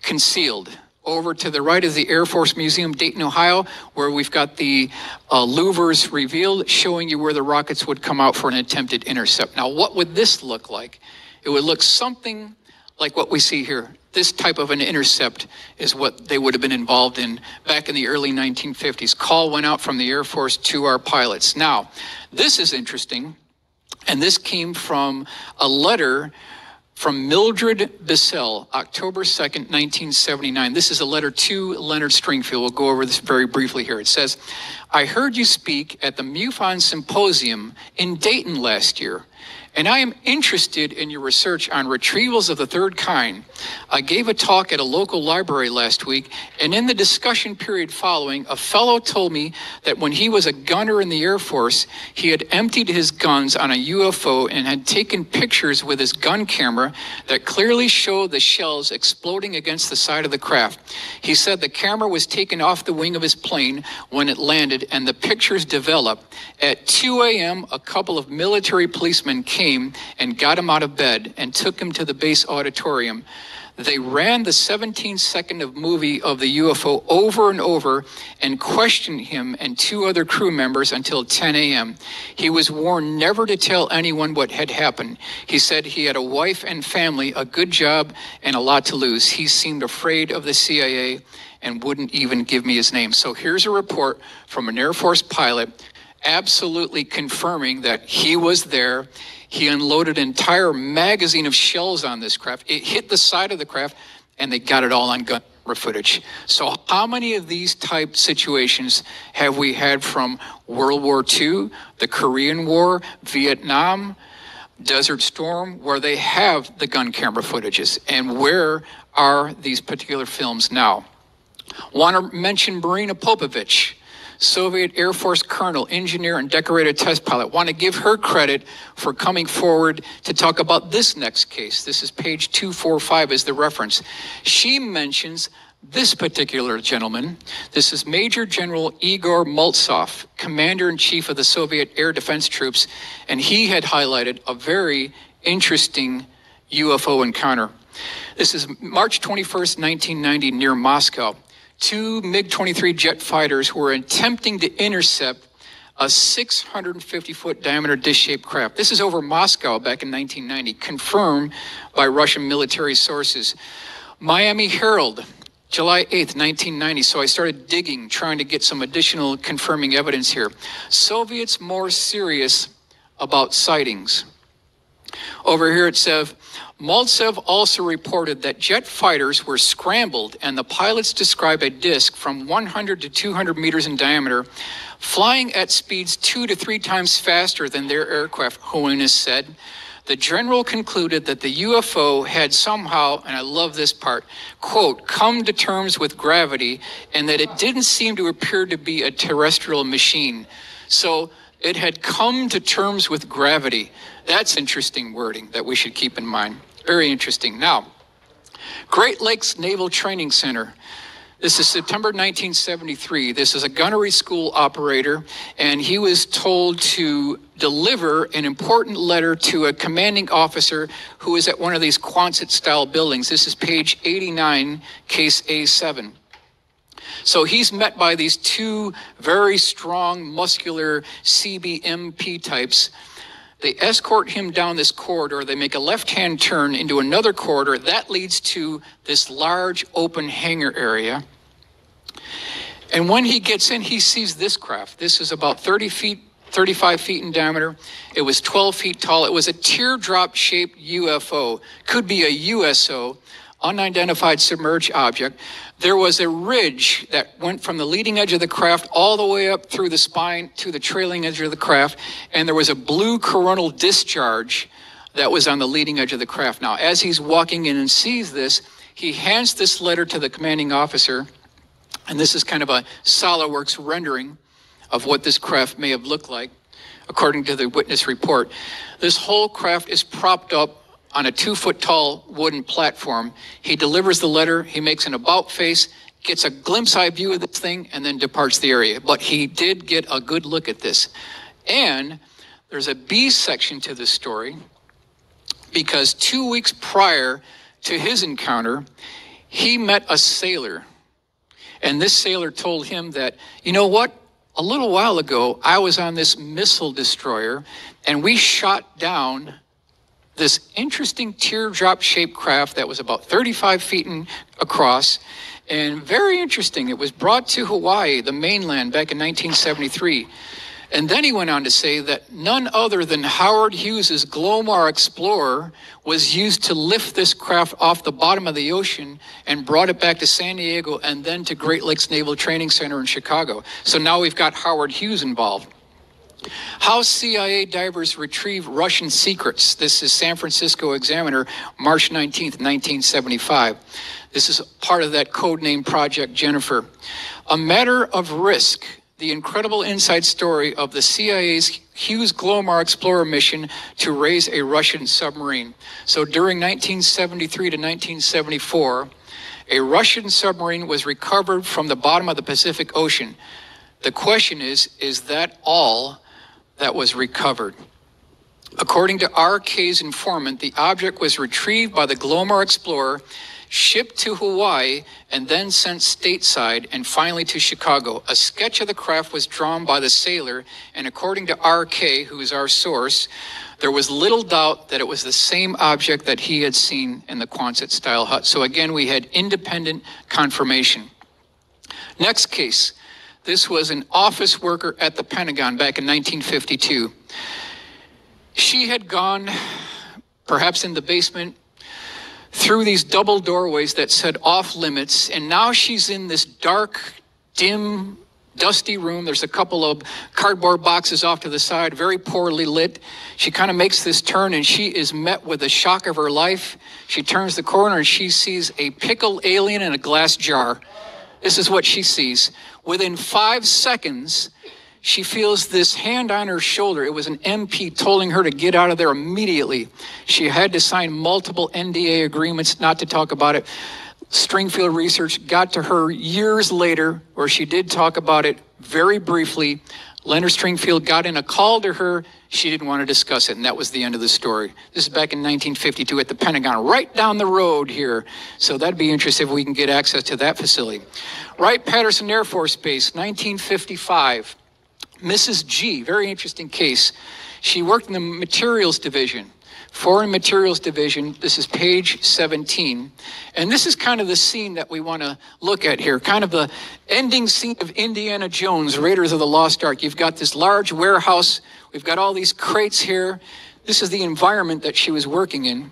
concealed. Over to the right is the Air Force Museum, Dayton, Ohio, where we've got the louvers revealed, showing you where the rockets would come out for an attempted intercept. Now, what would this look like? It would look something like what we see here. This type of an intercept is what they would have been involved in back in the early 1950s. Call went out from the Air Force to our pilots. Now, this is interesting, and this came from a letter from Mildred Bissell, October 2nd, 1979. This is a letter to Leonard Stringfield. We'll go over this very briefly here. It says, I heard you speak at the MUFON Symposium in Dayton last year, and I am interested in your research on retrievals of the third kind. I gave a talk at a local library last week, and in the discussion period following, a fellow told me that when he was a gunner in the Air Force, he had emptied his guns on a UFO and had taken pictures with his gun camera that clearly showed the shells exploding against the side of the craft. He said the camera was taken off the wing of his plane when it landed, and the pictures developed. At 2 a.m., a couple of military policemen policemen came and got him out of bed and took him to the base auditorium. They ran the 17-second movie of the UFO over and over and questioned him and 2 other crew members until 10 a.m. He was warned never to tell anyone what had happened. He said he had a wife and family, a good job, and a lot to lose. He seemed afraid of the CIA and wouldn't even give me his name. So here's a report from an Air Force pilot absolutely confirming that he was there. He unloaded an entire magazine of shells on this craft. It hit the side of the craft, and they got it all on camera footage. So how many of these type situations have we had from World War II, the Korean War, Vietnam, Desert Storm, where they have the gun camera footages? And where are these particular films now? Want to mention Marina Popovich, Soviet Air Force colonel, engineer, and decorated test pilot. Want to give her credit for coming forward to talk about this next case. This is page 245 as the reference. She mentions this particular gentleman. This is Major General Igor Maltsov, Commander-in-Chief of the Soviet Air Defense Troops, and he had highlighted a very interesting UFO encounter. This is March 21st, 1990, near Moscow. 2 MiG-23 jet fighters were attempting to intercept a 650-foot diameter dish-shaped craft. This is over Moscow back in 1990, confirmed by Russian military sources. Miami Herald, July 8th, 1990. So I started digging, trying to get some additional confirming evidence here. Soviets more serious about sightings. Over here it says, Maltsev also reported that jet fighters were scrambled and the pilots described a disc from 100 to 200 meters in diameter, flying at speeds 2 to 3 times faster than their aircraft, Holiness said. The general concluded that the UFO had somehow, and I love this part, quote, come to terms with gravity, and that it didn't seem to appear to be a terrestrial machine. So it had come to terms with gravity. That's interesting wording that we should keep in mind. Very interesting. Now, Great Lakes Naval Training Center. This is September 1973. This is a gunnery school operator, and he was told to deliver an important letter to a commanding officer who is at one of these Quonset-style buildings. This is page 89, case A7. So he's met by these 2 very strong, muscular CBMP types. They escort him down this corridor. They make a left-hand turn into another corridor. That leads to this large open hangar area. And when he gets in, he sees this craft. This is about 35 feet in diameter. It was 12 feet tall. It was a teardrop-shaped UFO. Could be a USO, unidentified submerged object. There was a ridge that went from the leading edge of the craft all the way up through the spine to the trailing edge of the craft, and there was a blue coronal discharge that was on the leading edge of the craft. Now, as he's walking in and sees this, he hands this letter to the commanding officer, and this is kind of a SolidWorks rendering of what this craft may have looked like, according to the witness report. This whole craft is propped up on a 2-foot-tall wooden platform. He delivers the letter, he makes an about face, gets a glimpse-eye view of this thing, and then departs the area. But he did get a good look at this. And there's a B section to this story, because 2 weeks prior to his encounter, he met a sailor. And this sailor told him that, you know what? A little while ago, I was on this missile destroyer, and we shot down this interesting teardrop-shaped craft that was about 35 feet across, and very interesting. It was brought to Hawaii, the mainland, back in 1973. And then he went on to say that none other than Howard Hughes's Glomar Explorer was used to lift this craft off the bottom of the ocean and brought it back to San Diego and then to Great Lakes Naval Training Center in Chicago. So now we've got Howard Hughes involved. How CIA divers retrieve Russian secrets. This is San Francisco Examiner, March 19th, 1975. This is part of that codename Project Jennifer. A matter of risk. The incredible inside story of the CIA's Hughes Glomar Explorer mission to raise a Russian submarine. So during 1973 to 1974, a Russian submarine was recovered from the bottom of the Pacific Ocean. The question is that all that was recovered? According to RK's informant, the object was retrieved by the Glomar Explorer, shipped to Hawaii, and then sent stateside and finally to Chicago. A sketch of the craft was drawn by the sailor, and according to RK, who is our source, there was little doubt that it was the same object that he had seen in the Quonset-style hut. So again, we had independent confirmation. Next case. This was an office worker at the Pentagon back in 1952. She had gone, perhaps in the basement, through these double doorways that said off limits, and now she's in this dark, dim, dusty room. There's a couple of cardboard boxes off to the side, very poorly lit. She kind of makes this turn, and she is met with the shock of her life. She turns the corner, and she sees a pickled alien in a glass jar. This is what she sees. Within 5 seconds, she feels this hand on her shoulder. It was an MP telling her to get out of there immediately. She had to sign multiple NDA agreements not to talk about it. Stringfield Research got to her years later, where she did talk about it very briefly. Leonard Stringfield got in a call to her. She didn't want to discuss it, and that was the end of the story. This is back in 1952 at the Pentagon, right down the road here. So that'd be interesting if we can get access to that facility. Wright-Patterson Air Force Base, 1955. Mrs. G, very interesting case. She worked in the materials division, foreign materials division. This is page 17. And this is kind of the scene that we want to look at here, kind of the ending scene of Indiana Jones, Raiders of the Lost Ark. You've got this large warehouse. We've got all these crates here. This is the environment that she was working in.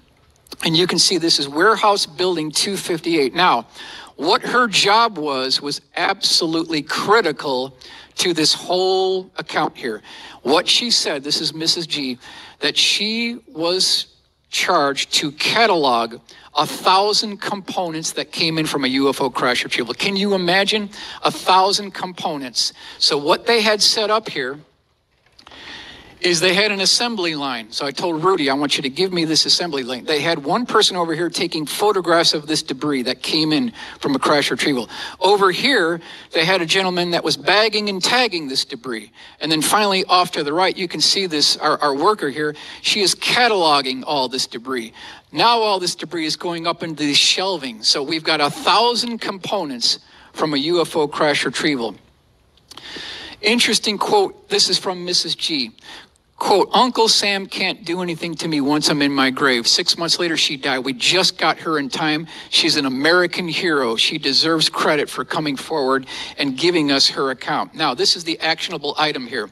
And you can see this is warehouse building 258. Now, what her job was absolutely critical to this whole account here. What she said, this is Mrs. G, that she was charged to catalog 1,000 components that came in from a UFO crash retrieval. Can you imagine 1,000 components? So what they had set up here is they had an assembly line. So I told Rudy, I want you to give me this assembly line. They had one person over here taking photographs of this debris that came in from a crash retrieval. Over here, they had a gentleman that was bagging and tagging this debris. And then finally, off to the right, you can see this, our worker here, she is cataloging all this debris. Now all this debris is going up into the shelving. So we've got 1,000 components from a UFO crash retrieval. Interesting quote, this is from Mrs. G. Quote, Uncle Sam can't do anything to me once I'm in my grave. 6 months later, she died. We just got her in time. She's an American hero. She deserves credit for coming forward and giving us her account. Now, this is the actionable item here.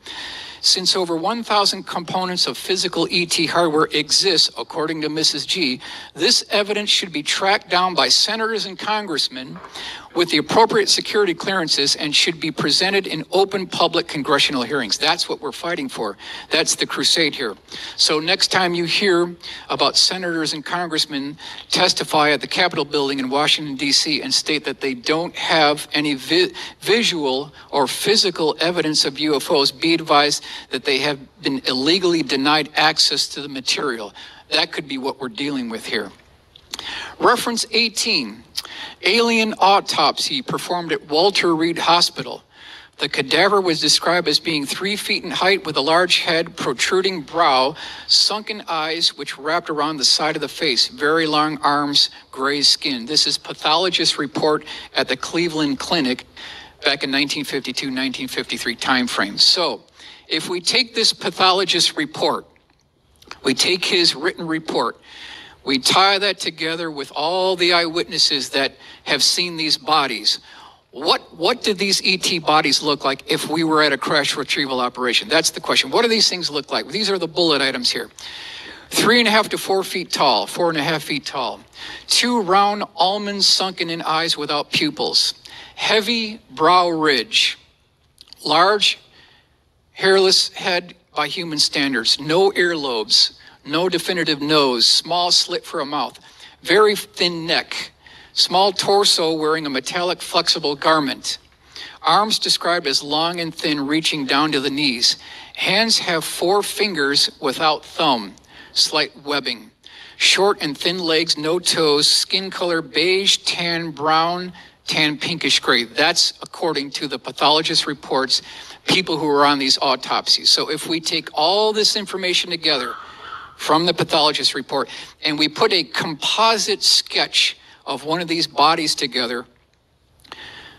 Since over 1,000 components of physical ET hardware exist, according to Mrs. G, this evidence should be tracked down by senators and congressmen with the appropriate security clearances and should be presented in open public congressional hearings. That's what we're fighting for. That's the crusade here. So next time you hear about senators and congressmen testify at the Capitol building in Washington, D.C. and state that they don't have any visual or physical evidence of UFOs, be advised that they have been illegally denied access to the material. That could be what we're dealing with here. Reference 18, alien autopsy performed at Walter Reed Hospital. The cadaver was described as being 3 feet in height with a large head, protruding brow, sunken eyes, which wrapped around the side of the face, very long arms, gray skin. This is pathologist report at the Cleveland Clinic back in 1952, 1953 timeframe. So if we take this pathologist report, we take his written report, we tie that together with all the eyewitnesses that have seen these bodies. What did these ET bodies look like if we were at a crash retrieval operation? That's the question. What do these things look like? These are the bullet items here. 3.5 to 4 feet tall, 4.5 feet tall. 2 round almond sunken in eyes without pupils. Heavy brow ridge. Large hairless head by human standards. No earlobes. No definitive nose, small slit for a mouth, very thin neck, small torso wearing a metallic flexible garment. Arms described as long and thin, reaching down to the knees. Hands have 4 fingers without thumb, slight webbing. Short and thin legs, no toes, skin color beige, tan, brown, tan, pinkish gray. That's according to the pathologist reports, people who were on these autopsies. So if we take all this information together, from the pathologist's report, and we put a composite sketch of one of these bodies together.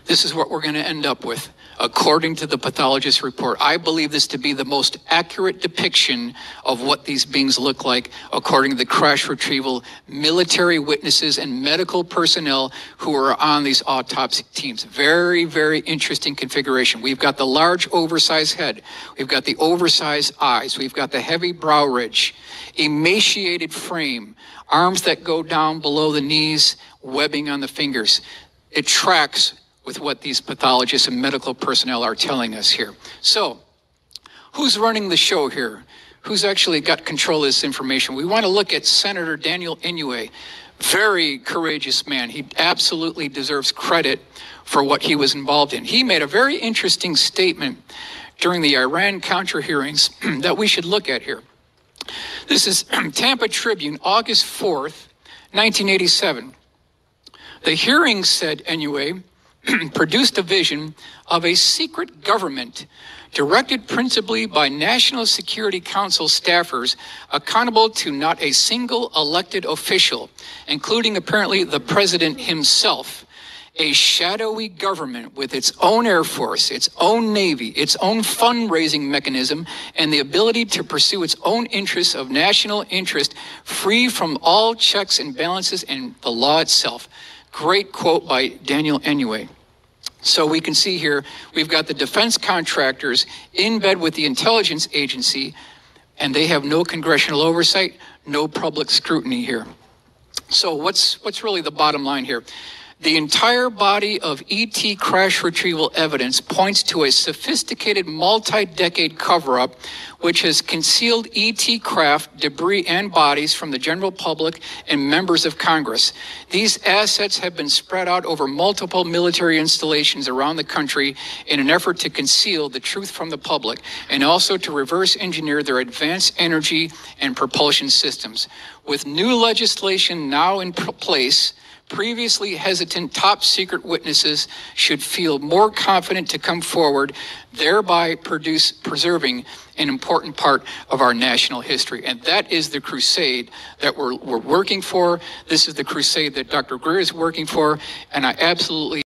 This is what we're going to end up with, according to the pathologist's report. I believe this to be the most accurate depiction of what these beings look like, according to the crash retrieval military witnesses and medical personnel who are on these autopsy teams. Very, very interesting configuration. We've got the large oversized head. We've got the oversized eyes. We've got the heavy brow ridge, emaciated frame, arms that go down below the knees, webbing on the fingers. It tracks with what these pathologists and medical personnel are telling us here. So, who's running the show here? Who's actually got control of this information? We want to look at Senator Daniel Inouye. Very courageous man. He absolutely deserves credit for what he was involved in. He made a very interesting statement during the Iran-Contra hearings that we should look at here. This is Tampa Tribune, August 4th, 1987. The hearing, said Inouye, produced a vision of a secret government directed principally by National Security Council staffers accountable to not a single elected official, including apparently the president himself. A shadowy government with its own Air Force, its own Navy, its own fundraising mechanism, and the ability to pursue its own interests of national interest, free from all checks and balances and the law itself. Great quote by Daniel Inouye. So we can see here, we've got the defense contractors in bed with the intelligence agency, and they have no congressional oversight, no public scrutiny here. So what's really the bottom line here? The entire body of ET crash retrieval evidence points to a sophisticated multi-decade cover-up which has concealed ET craft, debris, and bodies from the general public and members of Congress. These assets have been spread out over multiple military installations around the country in an effort to conceal the truth from the public and also to reverse engineer their advanced energy and propulsion systems. With new legislation now in place, previously hesitant top secret witnesses should feel more confident to come forward, thereby preserving an important part of our national history. And that is the crusade that we're working for. This is the crusade that Dr. Greer is working for, and I absolutely